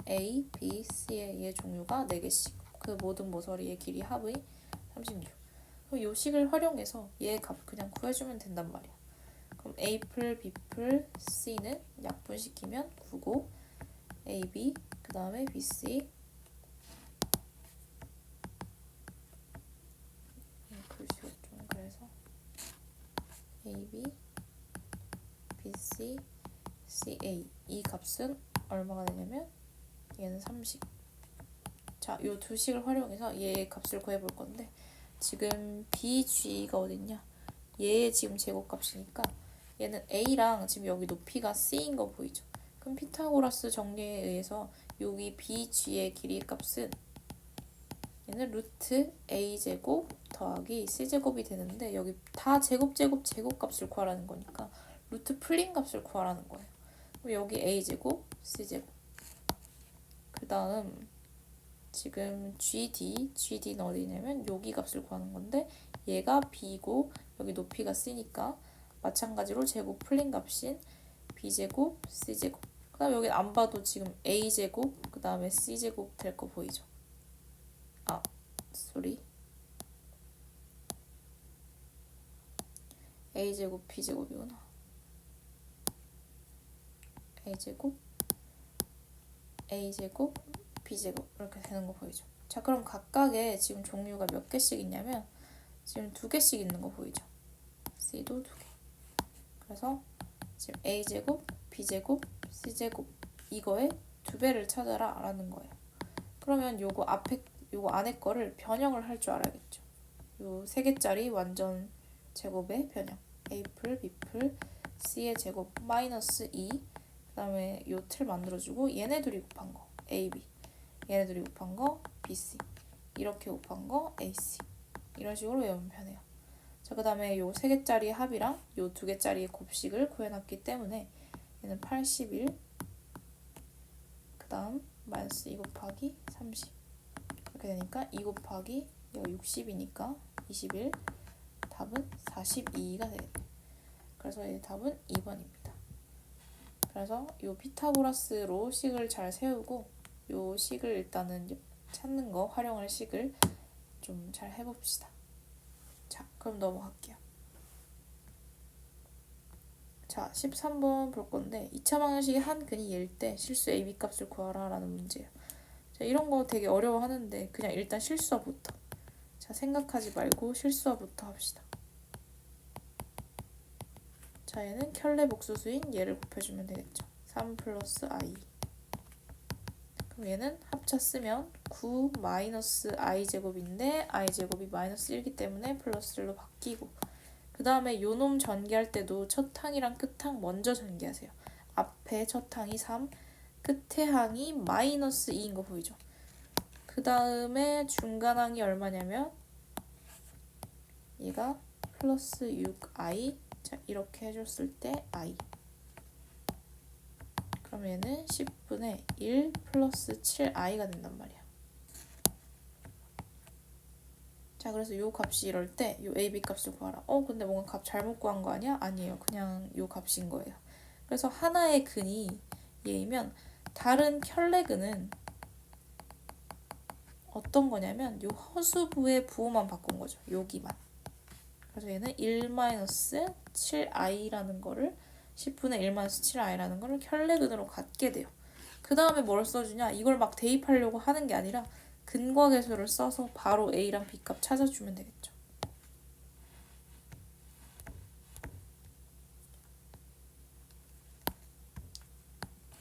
A, B, C의 얘 종류가 4개씩 그 모든 모서리의 길이 합의 36. 그럼 요 식을 활용해서 얘 값 그냥 구해주면 된단 말이야. 그럼 A플, B플, C는 약분시키면 9고 AB, 그 다음에 BC 글씨가 좀 AB, BC, CA 이 값은 얼마가 되냐면 얘는 30. 자, 요 두 식을 활용해서 얘의 값을 구해볼 건데 지금 BG가 어딨냐? 얘의 지금 제곱값이니까 얘는 A랑 지금 여기 높이가 C인 거 보이죠? 그럼 피타고라스 정리에 의해서 여기 BG의 길이 값은 얘는 루트 A제곱 더하기 C제곱이 되는데 여기 다 제곱값을 구하라는 거니까 루트 풀린 값을 구하라는 거예요. 그럼 여기 A제곱, C제곱 그 다음 지금 GD는 어디냐면 여기 값을 구하는 건데 얘가 B고 여기 높이가 C니까 마찬가지로 제곱 풀린 값인 B제곱, C제곱 그 다음 여기 안 봐도 지금 A제곱 그 다음에 C제곱 될 거 보이죠? A제곱, B제곱이구나. A제곱, B제곱 이렇게 되는 거 보이죠? 자, 그럼 각각의 지금 종류가 몇 개씩 있냐면 지금 2개씩 있는 거 보이죠? C도 2개. 그래서 지금 A제곱, B제곱, C제곱 이거의 2배를 찾아라 라는 거예요. 그러면 요거 안에 거를 변형을 할 줄 알아야겠죠. 요 3개짜리 완전 제곱의 변형. A풀, B풀, C의 제곱 마이너스 2. 그 다음에 요 틀 만들어주고 얘네 둘이 곱한 거 AB. 얘네 둘이 곱한 거 BC. 이렇게 곱한 거 AC. 이런 식으로 외우면 편해요. 자, 그 다음에 요 3개짜리 합이랑 요 2개짜리 곱식을 구해놨기 때문에 얘는 81. 그 다음 마이너스 2 곱하기 30. 이렇게 되니까 2 곱하기 얘가 60이니까 21. 답은 42가 되겠네요. 그래서 얘 답은 2번입니다. 그래서 요 피타고라스로 식을 잘 세우고 요 식을 일단은 찾는 거 활용할 식을 좀 잘 해봅시다. 자, 그럼 넘어갈게요. 자, 13번 볼 건데 2차 방정식의 한 근이 얘일 때 실수 AB 값을 구하라 라는 문제예요. 자, 이런 거 되게 어려워하는데 그냥 일단 실수화부터. 자, 생각하지 말고 실수화부터 합시다. 자, 얘는 켤레 복수수인 얘를 곱해주면 되겠죠. 3 플러스 i. 그럼 얘는 합차 쓰면 9 마이너스 i제곱인데 i제곱이 마이너스 1이기 때문에 플러스 1로 바뀌고 그 다음에 요놈 전개할 때도 첫 항이랑 끝 항 먼저 전개하세요. 앞에 첫 항이 3, 끝에 항이 마이너스 2인 거 보이죠? 그 다음에 중간 항이 얼마냐면 얘가 플러스 6i. 자, 이렇게 해줬을 때 i. 그럼 얘는 10분의 1 플러스 7i가 된단 말이야. 자, 그래서 요 값이 이럴 때 요 AB 값을 구하라. 근데 뭔가 값 잘못 구한 거 아니야? 아니에요. 그냥 요 값인 거예요. 그래서 하나의 근이 얘이면 다른 켤레근은 어떤 거냐면 요 허수부의 부호만 바꾼 거죠. 여기만. 그래서 얘는 1-7i라는 거를 10분의 1-7i라는 거를 켤레근으로 갖게 돼요. 그 다음에 뭘 써주냐? 이걸 막 대입하려고 하는 게 아니라 근과계수를 써서 바로 A랑 B 값 찾아주면 되겠죠.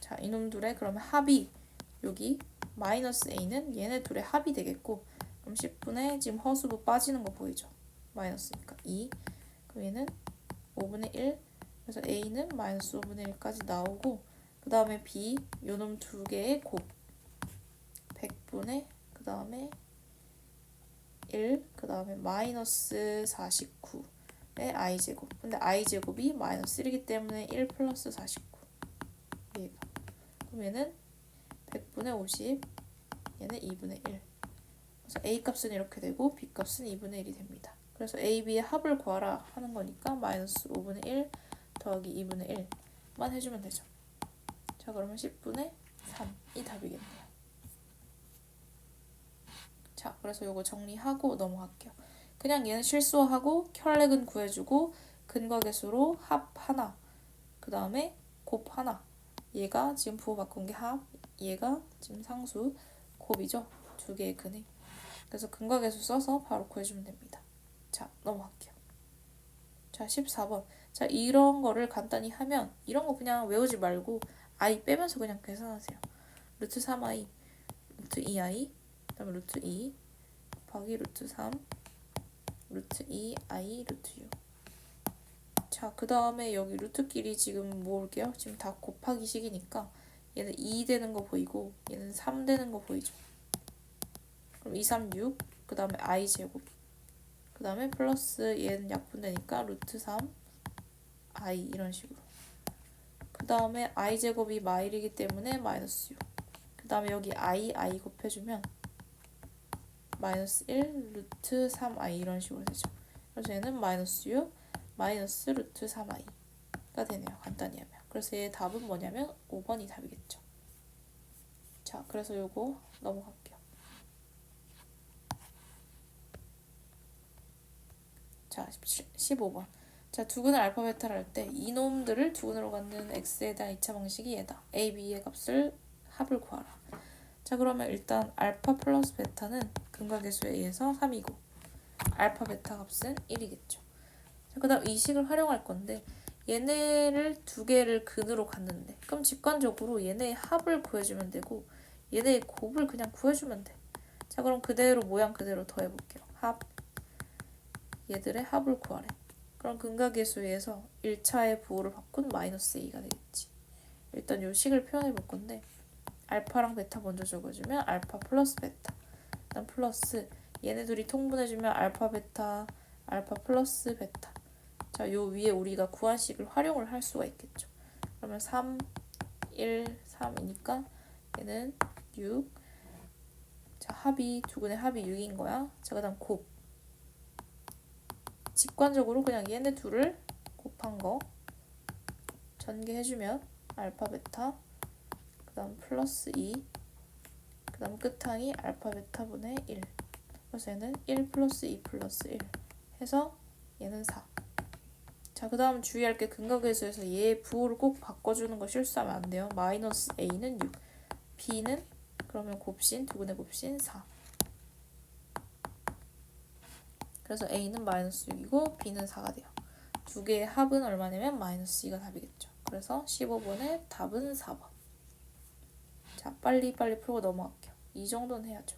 자, 이놈 둘의 그러면 합이 여기 마이너스 A는 얘네 둘의 합이 되겠고 그럼 10분의 지금 허수부 빠지는 거 보이죠? 마이너스니까 2. 그럼 얘는 5분의 1. 그래서 A는 마이너스 5분의 1까지 나오고 그 다음에 B 요놈 두 개의 곱 100분의 그 다음에 1 그 다음에 마이너스 49의 i제곱. 근데 i제곱이 마이너스 1이기 때문에 1 플러스 49 얘가. 그럼 얘는 100분의 50 얘는 2분의 1. 그래서 A 값은 이렇게 되고 B 값은 2분의 1이 됩니다. 그래서 A, B의 합을 구하라 하는 거니까 마이너스 5분의 1 더하기 2분의 1만 해주면 되죠. 자, 그러면 10분의 3이 답이겠네요. 자, 그래서 요거 정리하고 넘어갈게요. 그냥 얘는 실수하고 켤레근 구해주고 근과계수로 합 하나 그 다음에 곱 하나. 얘가 지금 부호 바꾼 게 합, 얘가 지금 상수 곱이죠. 두 개의 근이. 그래서 근과계수 써서 바로 구해주면 됩니다. 자, 넘어갈게요. 자, 14번. 자, 이런 거를 간단히 하면 이런 거 그냥 외우지 말고 i 빼면서 그냥 계산하세요. 루트 3i, 루트 2i, 그 다음에 루트 2 곱하기 루트 3, 루트 2i, 루트 6. 자, 그 다음에 여기 루트끼리 지금 모을게요. 지금 다 곱하기 식이니까 얘는 2 되는 거 보이고 얘는 3 되는 거 보이죠. 그럼 2, 3, 6, 그 다음에 i 제곱, 그 다음에 플러스 얘는 약분되니까 루트 3, i 이런 식으로. 그 다음에 i 제곱이 마일이기 때문에 마이너스 6. 그 다음에 여기 i 곱해주면 마이너스 1 루트 3i 이런 식으로 되죠. 그래서 얘는 마이너스 6 마이너스 루트 3i가 되네요. 간단히 하면. 그래서 얘의 답은 뭐냐면 5번이 답이겠죠. 자, 그래서 요거 넘어갈게요. 자, 15번. 자, 두근을 알파 베타를 할 때 이놈들을 두근으로 갖는 x에 대한 2차 방식이 얘다. a, b의 값을 합을 구하라. 자, 그러면 일단 알파 플러스 베타는 근각계수에 의해서 3이고 알파 베타 값은 1이겠죠. 자, 그 다음 이 식을 활용할 건데 얘네를 두 개를 근으로 갖는데 그럼 직관적으로 얘네의 합을 구해주면 되고 얘네의 곱을 그냥 구해주면 돼. 자, 그럼 그대로 모양 그대로 더해볼게요. 합, 얘들의 합을 구하래. 그럼 근각계수에서 1차의 부호를 바꾼 마이너스 a가 되겠지. 일단 요 식을 표현해 볼 건데 알파랑 베타 먼저 적어주면 알파 플러스 베타, 그다음 플러스 얘네 둘이 통분해주면 알파 베타, 알파 플러스 베타. 자, 요 위에 우리가 구한 식을 활용을 할 수가 있겠죠. 그러면 3, 1, 3이니까 얘는 6. 자, 합이 두근의 합이 6인 거야. 자, 그다음 곱. 직관적으로 그냥 얘네 둘을 곱한 거 전개해주면 알파 베타, 그 다음 플러스 2, 그 다음 끝항이 알파 베타분의 1. 그래서 얘는 1 플러스 2 플러스 1 해서 얘는 4. 자, 그 다음 주의할 게 근각계수에서 얘의 부호를 꼭 바꿔주는 거 실수하면 안 돼요. 마이너스 a는 6, b는 그러면 곱신, 두근의 곱신 4. 그래서 a는 마이너스 6이고 b는 4가 돼요. 두 개의 합은 얼마냐면 마이너스 2가 답이겠죠. 그래서 15번의 답은 4번. 자, 빨리 풀고 넘어갈게요. 이 정도는 해야죠.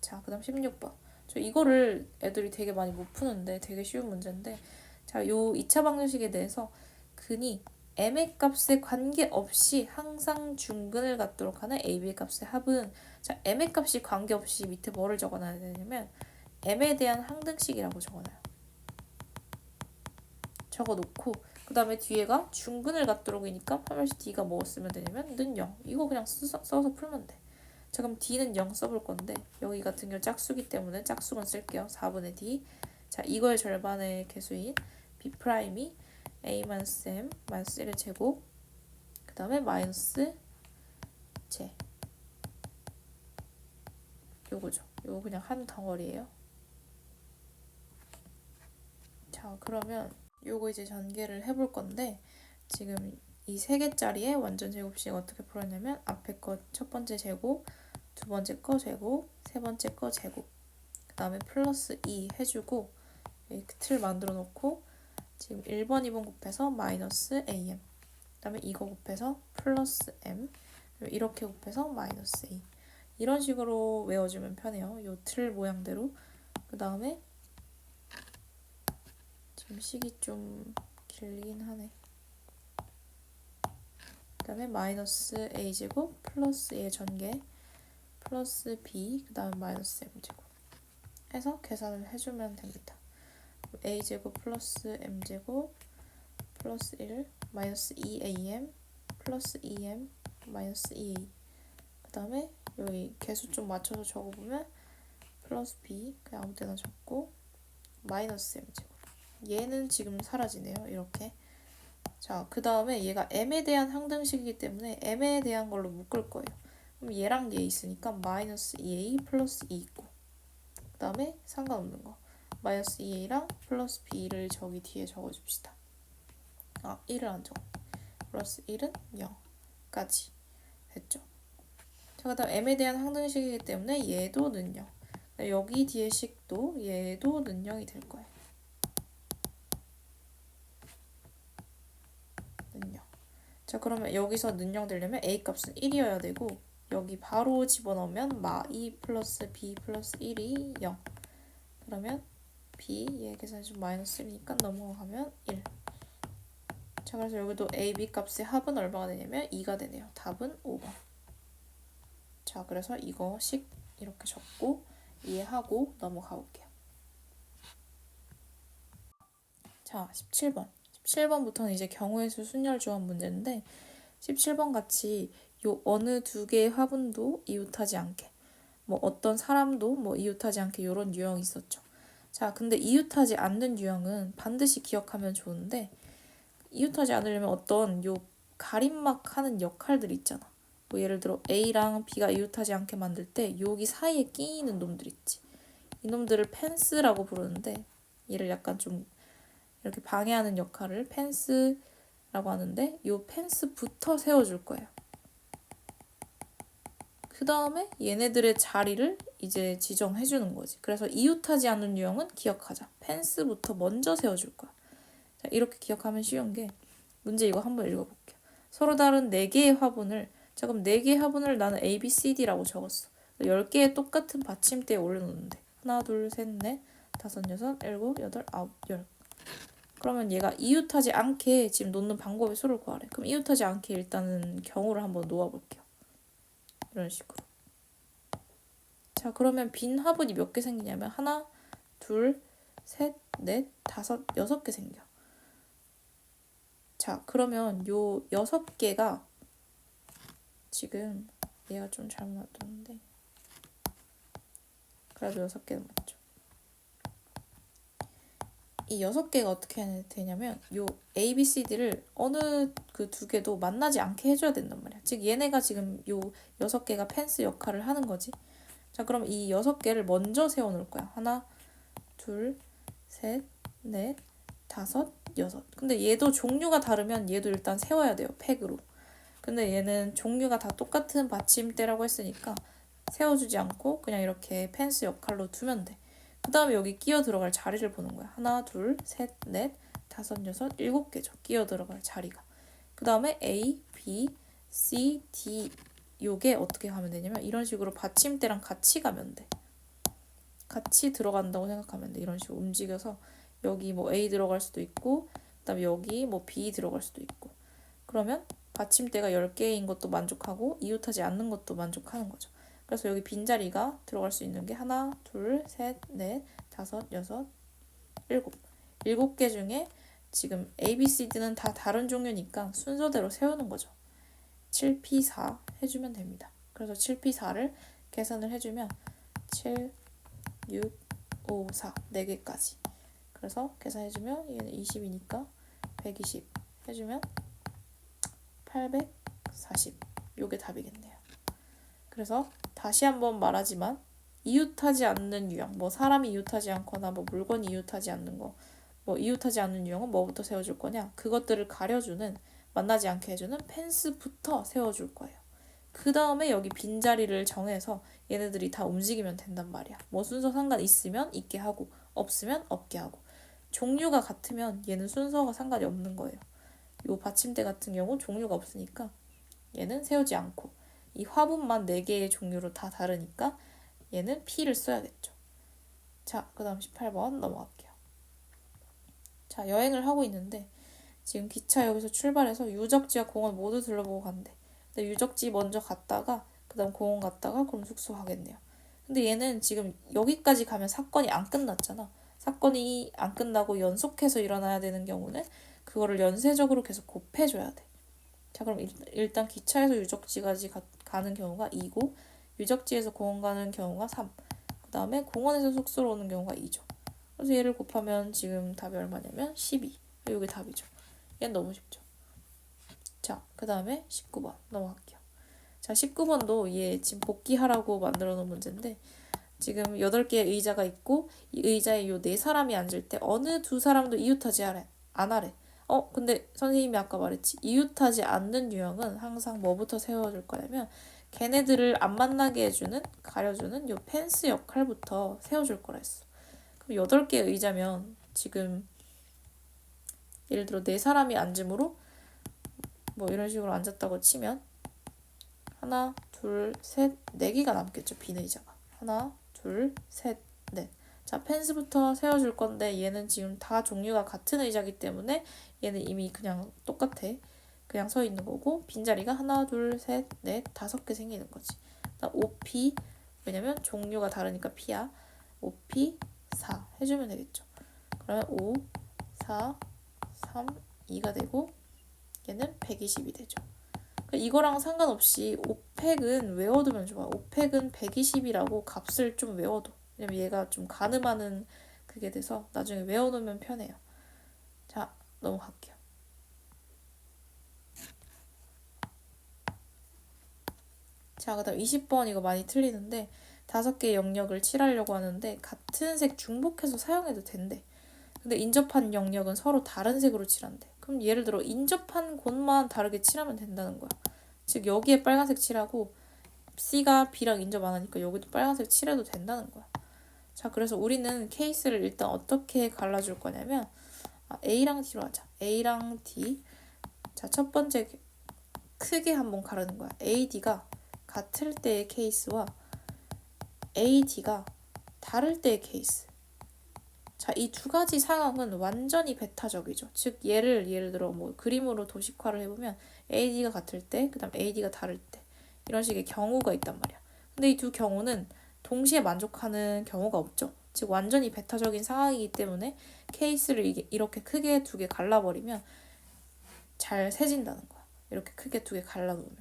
자, 그 다음 16번. 저 이거를 애들이 되게 많이 못 푸는데 되게 쉬운 문제인데, 자, 요 2차 방정식에 대해서 근이 m의 값에 관계없이 항상 중근을 갖도록 하는 ab의 값의 합은, 자, m의 값이 관계없이 밑에 뭐를 적어놔야 되냐면 m에 대한 항등식이라고 적어놔요. 적어놓고 그 다음에 뒤에가 중근을 갖도록이니까 파멸시 d가 뭐 쓰면 되냐면 는 0. 이거 그냥 써서 풀면 돼. 자, 그럼 d는 0 써볼 건데 여기 같은 경우 짝수기 때문에 짝수건 쓸게요. 4분의 d. 자, 이거의 절반의 개수인 b'이 a-m 마이너스 1의 제곱, 그 다음에 마이너스 제, 요거죠. 요거 그냥 한 덩어리예요. 자, 그러면 요거 이제 전개를 해볼 건데 지금 이 세 개짜리의 완전 제곱식 어떻게 풀었냐면 앞에 거 첫 번째 제곱, 두 번째 거 제곱, 세 번째 거 제곱, 그 다음에 플러스 2 해주고 이렇게 틀 만들어 놓고 지금 1번, 2번 곱해서 마이너스 am, 그 다음에 이거 곱해서 플러스 m, 이렇게 곱해서 마이너스 a. 이런 식으로 외워주면 편해요. 요 틀 모양대로. 그 다음에 지금 식이 좀 길긴 하네. 그 다음에 마이너스 a제곱 플러스 a 전개 플러스 b, 그 다음에 마이너스 m제곱 해서 계산을 해주면 됩니다. a제곱 플러스 m제곱 플러스 1 마이너스 2am 플러스 2m 마이너스 2a. 그 다음에 여기 개수 좀 맞춰서 적어보면 플러스 b 그냥 아무 때나 적고 마이너스 m제곱. 얘는 지금 사라지네요. 이렇게. 자, 그 다음에 얘가 m에 대한 항등식이기 때문에 m에 대한 걸로 묶을 거예요. 그럼 얘랑 얘 있으니까 마이너스 2a 플러스 2 있고, 그 다음에 상관없는 거 마이너스 2a랑 플러스 b를 저기 뒤에 적어줍시다. 1을 안 적어. 플러스 1은 0까지 됐죠. 자, 그 다음 m에 대한 항등식이기 때문에 얘도 는 0. 여기 뒤에 식도 얘도 는 0이 될 거예요. 자, 그러면 여기서 능력되려면 A 값은 1이어야 되고 여기 바로 집어넣으면 마2 플러스 B 플러스 1이 0. 그러면 B 얘 계산이 좀 마이너스 1이니까 넘어가면 1. 자, 그래서 여기도 A, B 값의 합은 얼마가 되냐면 2가 되네요. 답은 5번. 자, 그래서 이거식 이렇게 적고 이해하고 넘어가 볼게요. 자, 17번. 17번부터는 이제 경우의 수 순열 조합 문제인데 17번 같이 요 어느 두 개의 화분도 이웃하지 않게 뭐 어떤 사람도 뭐 이웃하지 않게 요런 유형이 있었죠. 자, 근데 이웃하지 않는 유형은 반드시 기억하면 좋은데 이웃하지 않으려면 어떤 요 가림막 하는 역할들이 있잖아. 뭐 예를 들어 A랑 B가 이웃하지 않게 만들 때 여기 사이에 끼이는 놈들 있지. 이 놈들을 펜스라고 부르는데 얘를 약간 좀 이렇게 방해하는 역할을 펜스라고 하는데 요 펜스부터 세워줄 거예요. 그 다음에 얘네들의 자리를 이제 지정해주는 거지. 그래서 이웃하지 않는 유형은 기억하자. 펜스부터 먼저 세워줄 거야. 자, 이렇게 기억하면 쉬운 게 문제 이거 한번 읽어볼게요. 서로 다른 4개의 화분을 자, 그럼 4개의 화분을 나는 A, B, C, D라고 적었어. 10개의 똑같은 받침대에 올려놓는데 하나, 둘, 셋, 넷, 다섯, 여섯, 일곱, 여덟, 아홉, 열. 그러면 얘가 이웃하지 않게 지금 놓는 방법의 수를 구하래. 그럼 이웃하지 않게 일단은 경우를 한번 놓아볼게요. 이런 식으로. 자, 그러면 빈 화분이 몇 개 생기냐면 하나, 둘, 셋, 넷, 다섯, 6개 생겨. 자, 그러면 요 6개가 지금 얘가 좀 잘못 놔뒀는데 그래도 6개는 맞죠. 이 6개가 어떻게 되냐면 요 A, B, C, D를 어느 그 2개도 만나지 않게 해줘야 된단 말이야. 즉 얘네가 지금 요 6개가 펜스 역할을 하는 거지. 자, 그럼 이 6개를 먼저 세워놓을 거야. 하나, 둘, 셋, 넷, 다섯, 여섯. 근데 얘도 종류가 다르면 얘도 일단 세워야 돼요. 팩으로. 근데 얘는 종류가 다 똑같은 받침대라고 했으니까 세워주지 않고 그냥 이렇게 펜스 역할로 두면 돼. 그 다음에 여기 끼어 들어갈 자리를 보는 거야. 하나, 둘, 셋, 넷, 다섯, 여섯, 7개죠. 끼어 들어갈 자리가. 그 다음에 A, B, C, D 요게 어떻게 가면 되냐면 이런 식으로 받침대랑 같이 가면 돼. 같이 들어간다고 생각하면 돼. 이런 식으로 움직여서 여기 뭐 A 들어갈 수도 있고 그다음에 여기 뭐 B 들어갈 수도 있고 그러면 받침대가 10개인 것도 만족하고 이웃하지 않는 것도 만족하는 거죠. 그래서 여기 빈자리가 들어갈 수 있는 게 하나, 둘, 셋, 넷, 다섯, 여섯, 7개 중에 지금 A, B, C, D는 다 다른 종류니까 순서대로 세우는 거죠. 7P4 해주면 됩니다. 그래서 7P4를 계산을 해주면 7, 6, 5, 4 4개까지. 그래서 계산해주면 얘는 20이니까 120 해주면 840 요게 답이겠네요. 그래서 다시 한번 말하지만 이웃하지 않는 유형 뭐 사람이 이웃하지 않거나 뭐 물건이 이웃하지 않는 거 뭐 이웃하지 않는 유형은 뭐부터 세워줄 거냐 그것들을 가려주는 만나지 않게 해주는 펜스부터 세워줄 거예요. 그 다음에 여기 빈자리를 정해서 얘네들이 다 움직이면 된단 말이야. 뭐 순서 상관 있으면 있게 하고 없으면 없게 하고 종류가 같으면 얘는 순서가 상관이 없는 거예요. 요 받침대 같은 경우 종류가 없으니까 얘는 세우지 않고 이 화분만 4개의 종류로 다 다르니까 얘는 P를 써야겠죠. 자, 그 다음 18번 넘어갈게요. 자, 여행을 하고 있는데 지금 기차 여기서 출발해서 유적지와 공원 모두 둘러보고 간대. 근데 유적지 먼저 갔다가 그 다음 공원 갔다가 그럼 숙소 가겠네요. 근데 얘는 지금 여기까지 가면 사건이 안 끝났잖아. 사건이 안 끝나고 연속해서 일어나야 되는 경우는 그거를 연쇄적으로 계속 곱해줘야 돼. 자, 그럼 일단 기차에서 유적지까지 가는 경우가 2고 유적지에서 공원 가는 경우가 3. 그 다음에 공원에서 숙소로 오는 경우가 2죠. 그래서 얘를 곱하면 지금 답이 얼마냐면 12. 이게 답이죠. 얘는 너무 쉽죠. 자, 그 다음에 19번 넘어갈게요. 자, 19번도 얘 지금 복귀하라고 만들어 놓은 문제인데 지금 8개의 의자가 있고 이 의자에 요 4사람이 앉을 때 어느 2사람도 이웃하지 안 하래. 근데 선생님이 아까 말했지. 이웃하지 않는 유형은 항상 뭐부터 세워줄 거냐면 걔네들을 안 만나게 해주는, 가려주는 요 펜스 역할부터 세워줄 거라 했어. 그럼 8개의 의자면 지금 예를 들어 4사람이 앉으므로 뭐 이런 식으로 앉았다고 치면 하나, 둘, 셋, 네 개가 남겠죠. 비는 의자가. 하나, 둘, 셋, 넷. 자, 펜스부터 세워줄 건데 얘는 지금 다 종류가 같은 의자기 때문에 얘는 이미 그냥 똑같아. 그냥 서 있는 거고 빈자리가 하나, 둘, 셋, 넷, 5개 생기는 거지. 5P 왜냐면 종류가 다르니까 P야. 5P 4 해주면 되겠죠. 그러면 5, 4, 3, 2가 되고 얘는 120이 되죠. 이거랑 상관없이 5팩은 외워두면 좋아. 5팩은 120이라고 값을 좀 외워둬. 왜냐면 얘가 좀 가늠하는 그게 돼서 나중에 외워놓으면 편해요. 자, 넘어갈게요. 자, 그 다음 20번 이거 많이 틀리는데 5개의 영역을 칠하려고 하는데 같은 색 중복해서 사용해도 된대. 근데 인접한 영역은 서로 다른 색으로 칠한대. 그럼 예를 들어 인접한 곳만 다르게 칠하면 된다는 거야. 즉 여기에 빨간색 칠하고 C가 B랑 인접 안 하니까 여기도 빨간색 칠해도 된다는 거야. 자, 그래서 우리는 케이스를 일단 어떻게 갈라줄 거냐면 A랑 D로 하자. A랑 D. 자, 첫 번째 크게 한번 가르는 거야. AD가 같을 때의 케이스와 AD가 다를 때의 케이스. 자, 이 두 가지 상황은 완전히 배타적이죠. 즉 예를 들어 뭐 그림으로 도식화를 해보면 AD가 같을 때, 그 다음 AD가 다를 때 이런 식의 경우가 있단 말이야. 근데 이 두 경우는 동시에 만족하는 경우가 없죠. 즉 완전히 배타적인 상황이기 때문에 케이스를 이렇게 크게 2개 갈라버리면 잘 세진다는 거야. 이렇게 크게 2개 갈라놓으면.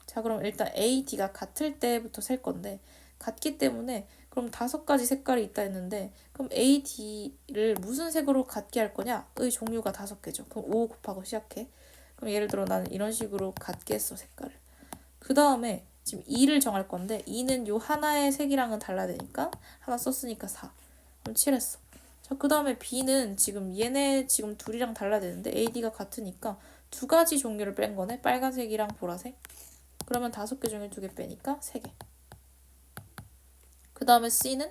자, 그럼 일단 AD가 같을 때부터 셀 건데 같기 때문에 그럼 5가지 색깔이 있다 했는데 그럼 AD를 무슨 색으로 같게 할 거냐? 의 종류가 5개죠. 그럼 5 곱하고 시작해. 그럼 예를 들어 나는 이런 식으로 같게 했어, 색깔을. 그 다음에 지금 2를 정할 건데 2는 요 하나의 색이랑은 달라야 되니까 하나 썼으니까 4. 그럼 7했어. 자, 그 다음에 B는 지금 얘네 지금 둘이랑 달라야 되는데 AD가 같으니까 2가지 종류를 뺀 거네. 빨간색이랑 보라색. 그러면 5개 중에 2개 빼니까 3개. 그 다음에 C는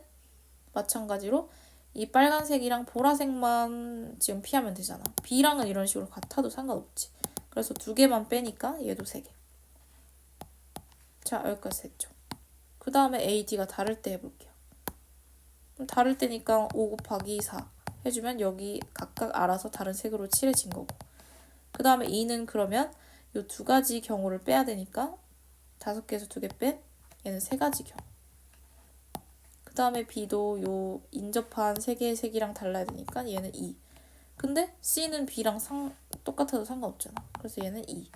마찬가지로 이 빨간색이랑 보라색만 지금 피하면 되잖아. B랑은 이런 식으로 같아도 상관없지. 그래서 2개만 빼니까 얘도 3개. 자, 여기까지 됐죠. 그 다음에 AD가 다를 때 해볼게요. 다를 때니까 5 곱하기 4 해주면 여기 각각 알아서 다른 색으로 칠해진 거고. 그 다음에 E는 그러면 이 2가지 경우를 빼야 되니까 5개에서 2개 뺀 얘는 3가지 경우. 그 다음에 B도 요 인접한 3개의 색이랑 달라야 되니까 얘는 2. 근데 C는 B랑 똑같아도 상관없잖아. 그래서 얘는 2.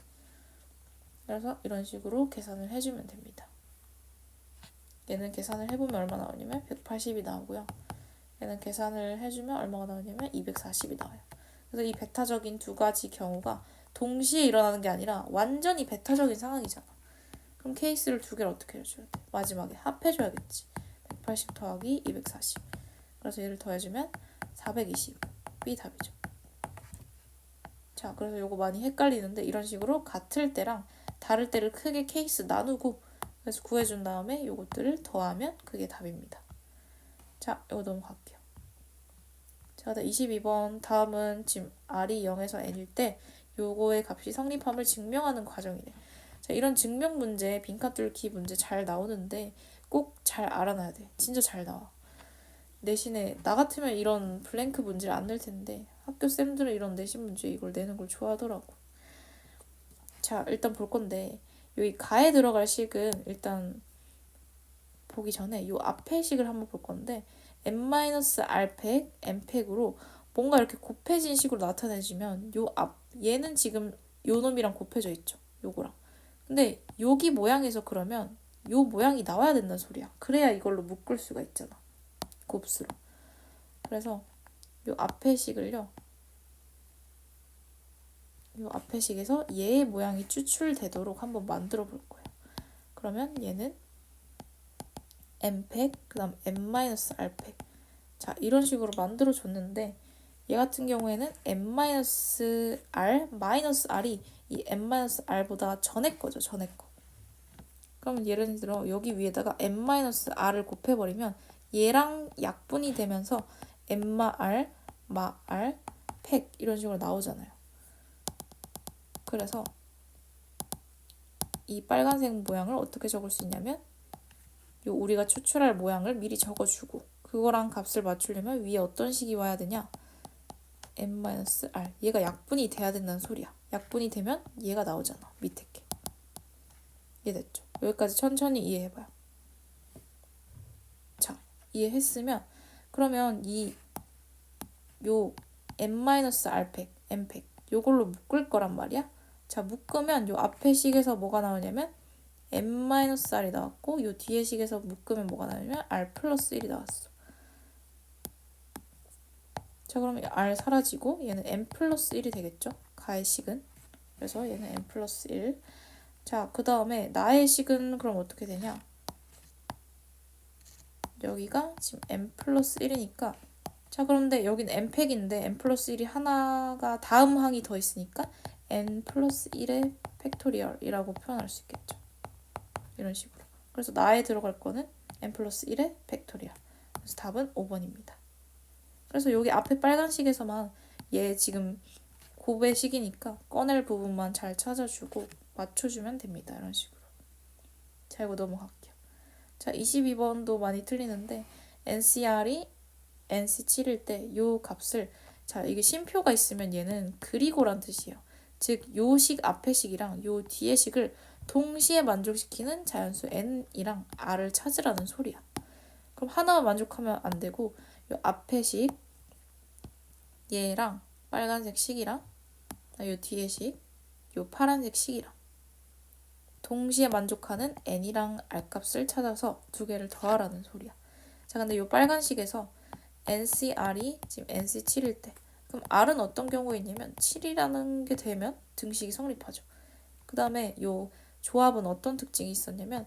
그래서 이런 식으로 계산을 해주면 됩니다. 얘는 계산을 해보면 얼마 나오냐면 180이 나오고요. 얘는 계산을 해주면 얼마가 나오냐면 240이 나와요. 그래서 이 배타적인 2가지 경우가 동시에 일어나는 게 아니라 완전히 배타적인 상황이잖아. 그럼 케이스를 2개를 어떻게 해줘야 돼? 마지막에 합해줘야겠지. 180 더하기 240. 그래서 얘를 더해주면 420이 답이죠. 자, 그래서 요거 많이 헷갈리는데 이런 식으로 같을 때랑 다를 때를 크게 케이스 나누고 그래서 구해준 다음에 요것들을 더하면 그게 답입니다. 자, 요거 넘어갈게요. 자, 22번 다음은 지금 R이 0에서 N일 때 요거의 값이 성립함을 증명하는 과정이네. 자, 이런 증명 문제, 빈칸 뚫기 문제 잘 나오는데 꼭 잘 알아놔야 돼. 진짜 잘 나와. 내신에 나 같으면 이런 블랭크 문제를 안 낼 텐데 학교 쌤들은 이런 내신 문제 이걸 내는 걸 좋아하더라고. 자, 일단 볼 건데 여기 가에 들어갈 식은 일단 보기 전에 요 앞에 식을 한번 볼 건데 n-r팩, n팩으로 뭔가 이렇게 곱해진 식으로 나타내주면 요 앞, 얘는 지금 요 놈이랑 곱해져 있죠. 요거랑. 근데 여기 모양에서 그러면 요 모양이 나와야 된다는 소리야. 그래야 이걸로 묶을 수가 있잖아. 곱수로. 그래서 요 앞에 식을요. 요 앞에 식에서 얘의 모양이 추출되도록 한번 만들어 볼 거예요. 그러면 얘는 n팩, 그 다음 n-r팩. 자, 이런 식으로 만들어 줬는데 얘 같은 경우에는 n-r, -r이 이 n-r보다 전에 거죠. 전에 거. 그럼 예를 들어 여기 위에다가 n-r을 곱해버리면 얘랑 약분이 되면서 n-r, -r, 팩 이런 식으로 나오잖아요. 그래서 이 빨간색 모양을 어떻게 적을 수 있냐면 요 우리가 추출할 모양을 미리 적어주고 그거랑 값을 맞추려면 위에 어떤 식이 와야 되냐? n-r. 얘가 약분이 돼야 된다는 소리야. 약분이 되면 얘가 나오잖아. 밑에 게. 이해됐죠? 여기까지 천천히 이해해봐요. 자, 이해했으면 그러면 요 n-r팩, n팩 요걸로 묶을 거란 말이야. 자, 묶으면 요 앞에 식에서 뭐가 나오냐면 n-r이 나왔고 요 뒤에 식에서 묶으면 뭐가 나오냐면 r 플러스 1이 나왔어. 자, 그럼 r 사라지고 얘는 n 플러스 1이 되겠죠? 가의 식은. 그래서 얘는 n 플러스 1. 자, 그 다음에 나의 식은 그럼 어떻게 되냐? 여기가 지금 n 플러스 1이니까 자, 그런데 여기는 n팩인데 n 플러스 1이 하나가 다음 항이 더 있으니까 n 플러스 1의 팩토리얼이라고 표현할 수 있겠죠. 이런 식으로. 그래서 나에 들어갈 거는 n 플러스 1의 팩토리얼. 그래서 답은 5번입니다. 그래서 여기 앞에 빨간식에서만 얘 지금 곱의식이니까 꺼낼 부분만 잘 찾아주고 맞춰주면 됩니다. 이런 식으로. 자, 이거 넘어갈게요. 자, 22번도 많이 틀리는데 NCR이 NC7일 때 요 값을 자, 이게 쉼표가 있으면 얘는 그리고란 뜻이에요. 즉, 요 식 앞에 식이랑 요 뒤에 식을 동시에 만족시키는 자연수 n이랑 r을 찾으라는 소리야. 그럼 하나만 만족하면 안 되고 요 앞에 식 얘랑 빨간색 식이랑 요 뒤에 식, 요 파란색 식이랑 동시에 만족하는 n이랑 r 값을 찾아서 두 개를 더하라는 소리야. 자, 근데 요 빨간식에서 NCR이 지금 NC7일 때 그럼 R은 어떤 경우에 있냐면 7이라는 게 되면 등식이 성립하죠. 그 다음에 요 조합은 어떤 특징이 있었냐면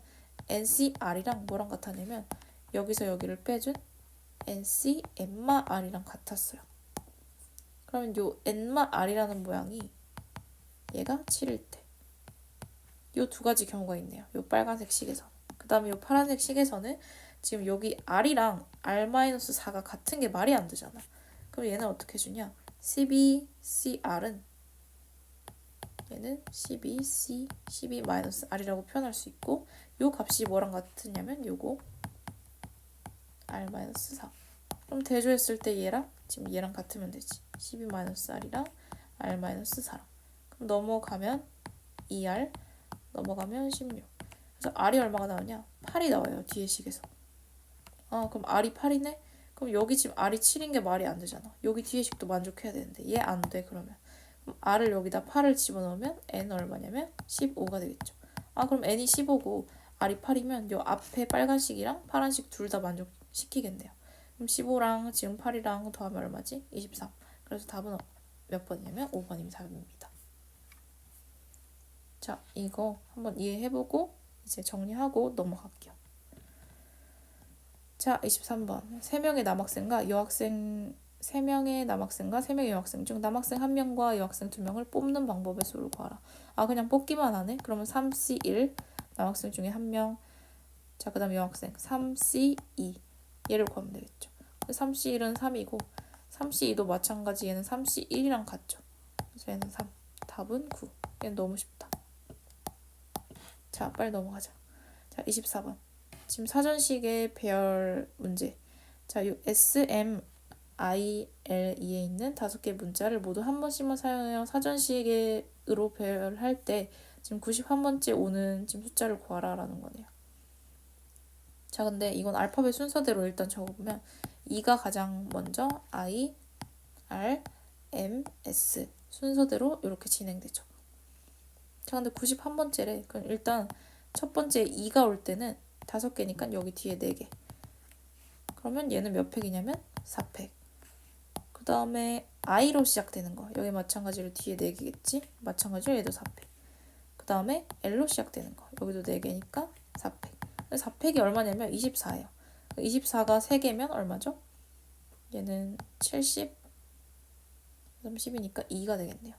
NCR이랑 뭐랑 같았냐면 여기서 여기를 빼준 NC N마 R이랑 같았어요. 그러면 요 N마 R이라는 모양이 얘가 7일 때 요 두 가지 경우가 있네요. 요 빨간색 식에서. 그 다음에 요 파란색 식에서는 지금 여기 R이랑 R-4가 같은 게 말이 안 되잖아. 그럼 얘는 어떻게 해주냐? 12CR은 얘는 12C, 12-R이라고 표현할 수 있고 요 값이 뭐랑 같으냐면 요거 R-4. 그럼 대조했을 때 얘랑 지금 얘랑 같으면 되지. 12-R이랑 R-4랑. 그럼 넘어가면 2R, 넘어가면 16. 그래서 R이 얼마가 나오냐? 8이 나와요. 뒤에 식에서. 그럼 R이 8이네? 그럼 여기 지금 R이 7인 게 말이 안 되잖아. 여기 뒤에 식도 만족해야 되는데 얘 안 돼 그러면. 그럼 R을 여기다 8을 집어넣으면 N 얼마냐면 15가 되겠죠. 그럼 N이 15고 R이 8이면 요 앞에 빨간식이랑 파란식 둘 다 만족시키겠네요. 그럼 15랑 지금 8이랑 더하면 얼마지? 23. 그래서 답은 몇 번이냐면 5번이 답입니다. 자, 이거 한번 이해해보고 이제 정리하고 넘어갈게요. 자, 23번. 3명의 남학생과 여학생 3명의 남학생과 3명의 여학생 중 남학생 1명과 여학생 2명을 뽑는 방법의 수를 구하라. 그냥 뽑기만 하네? 그러면 3C1 남학생 중에 1명. 자, 그 다음 여학생 3C2 얘를 구하면 되겠죠. 3C1은 3이고 3C2도 마찬가지 얘는 3C1이랑 같죠. 그래서 얘는 3. 답은 9. 얘는 너무 쉽다. 자, 빨리 넘어가자. 자, 24번. 지금 사전식의 배열 문제. 자, 이 SMILE에 있는 5개 문자를 모두 한 번씩만 사용하여 사전식으로 배열할 때 지금 91번째 오는 지금 숫자를 구하라라는 거네요. 자, 근데 이건 알파벳 순서대로 일단 적어보면 2가 가장 먼저 I, R, M, S 순서대로 이렇게 진행되죠. 자, 근데 91번째래. 그럼 일단 첫 번째 2가 올 때는 5개니까 여기 뒤에 4개. 그러면 얘는 몇 팩이냐면 4팩. 그 다음에 I로 시작되는 거. 여기 마찬가지로 뒤에 4개겠지? 마찬가지로 얘도 4팩. 그 다음에 L로 시작되는 거. 여기도 4개니까 4팩. 4팩이 얼마냐면 24예요. 24가 3개면 얼마죠? 얘는 70, 30이니까 2가 되겠네요.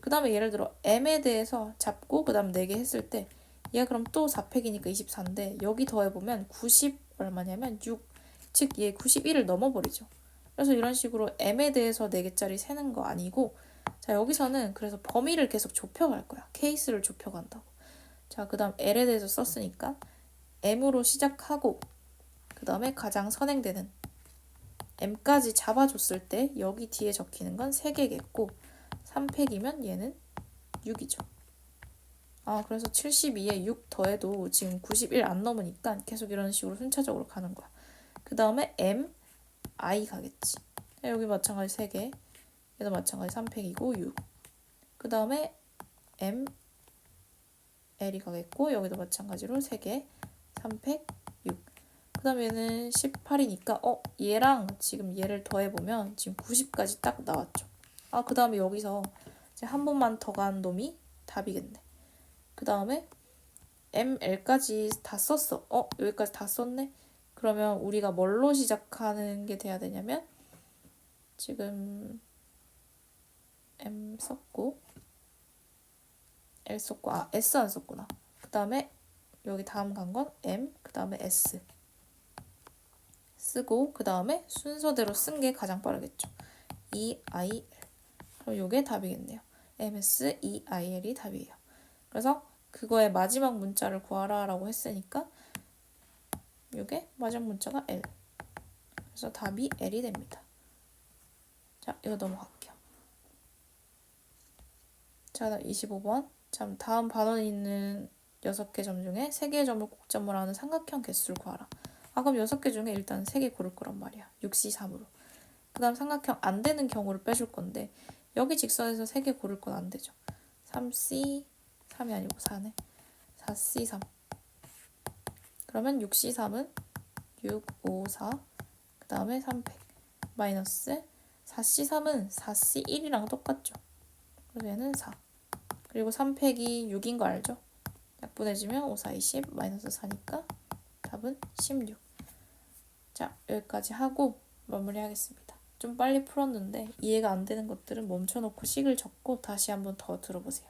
그 다음에 예를 들어 M에 대해서 잡고 그 다음 4개 했을 때 얘가 그럼 또 4팩이니까 24인데 여기 더해보면 90 얼마냐면 6. 즉 얘 91을 넘어버리죠. 그래서 이런 식으로 M에 대해서 4개짜리 세는 거 아니고 자, 여기서는 그래서 범위를 계속 좁혀갈 거야. 케이스를 좁혀간다고. 자, 그 다음 L에 대해서 썼으니까 M으로 시작하고 그 다음에 가장 선행되는 M까지 잡아줬을 때 여기 뒤에 적히는 건 3개겠고 3팩이면 얘는 6이죠. 그래서 72에 6 더해도 지금 91 안 넘으니까 계속 이런 식으로 순차적으로 가는 거야. 그 다음에 M, I 가겠지. 여기 마찬가지 3개. 얘도 마찬가지 3팩이고 6. 그 다음에 M, L이 가겠고 여기도 마찬가지로 3개. 3팩, 6. 그 다음에 얘는 18이니까 얘랑 지금 얘를 더해보면 지금 90까지 딱 나왔죠. 그 다음에 여기서 이제 한 번만 더 간 놈이 답이겠네. 그 다음에 ML까지 다 썼어. 여기까지 다 썼네? 그러면 우리가 뭘로 시작하는 게 돼야 되냐면 지금 M 썼고 L 썼고 S 안 썼구나. 그 다음에 여기 다음 간 건 M, 그 다음에 S 쓰고 그 다음에 순서대로 쓴 게 가장 빠르겠죠. E, I, L. 그럼 요게 답이겠네요. MS, E, I, L이 답이에요. 그래서 그거의 마지막 문자를 구하라 라고 했으니까 요게 마지막 문자가 L. 그래서 답이 L이 됩니다. 자, 이거 넘어갈게요. 자, 25번. 참, 다음 반원에 있는 6개 점 중에 3개의 점을 곡점으로 하는 삼각형 개수를 구하라. 그럼 6개 중에 일단 3개 고를 거란 말이야. 6C3으로. 그 다음 삼각형 안 되는 경우를 빼줄 건데 여기 직선에서 3개 고를 건 안 되죠. 3C, 3이 아니고 4네. 4C3. 그러면 6C3은 6, 5, 4. 그 다음에 3팩. 마이너스 4C3은 4C1이랑 똑같죠. 그래서 얘는 4. 그리고 3팩이 6인 거 알죠? 약분해주면 5, 4, 20, 마이너스 4니까 답은 16. 자, 여기까지 하고 마무리하겠습니다. 좀 빨리 풀었는데 이해가 안 되는 것들은 멈춰놓고 식을 적고 다시 한번 더 들어보세요.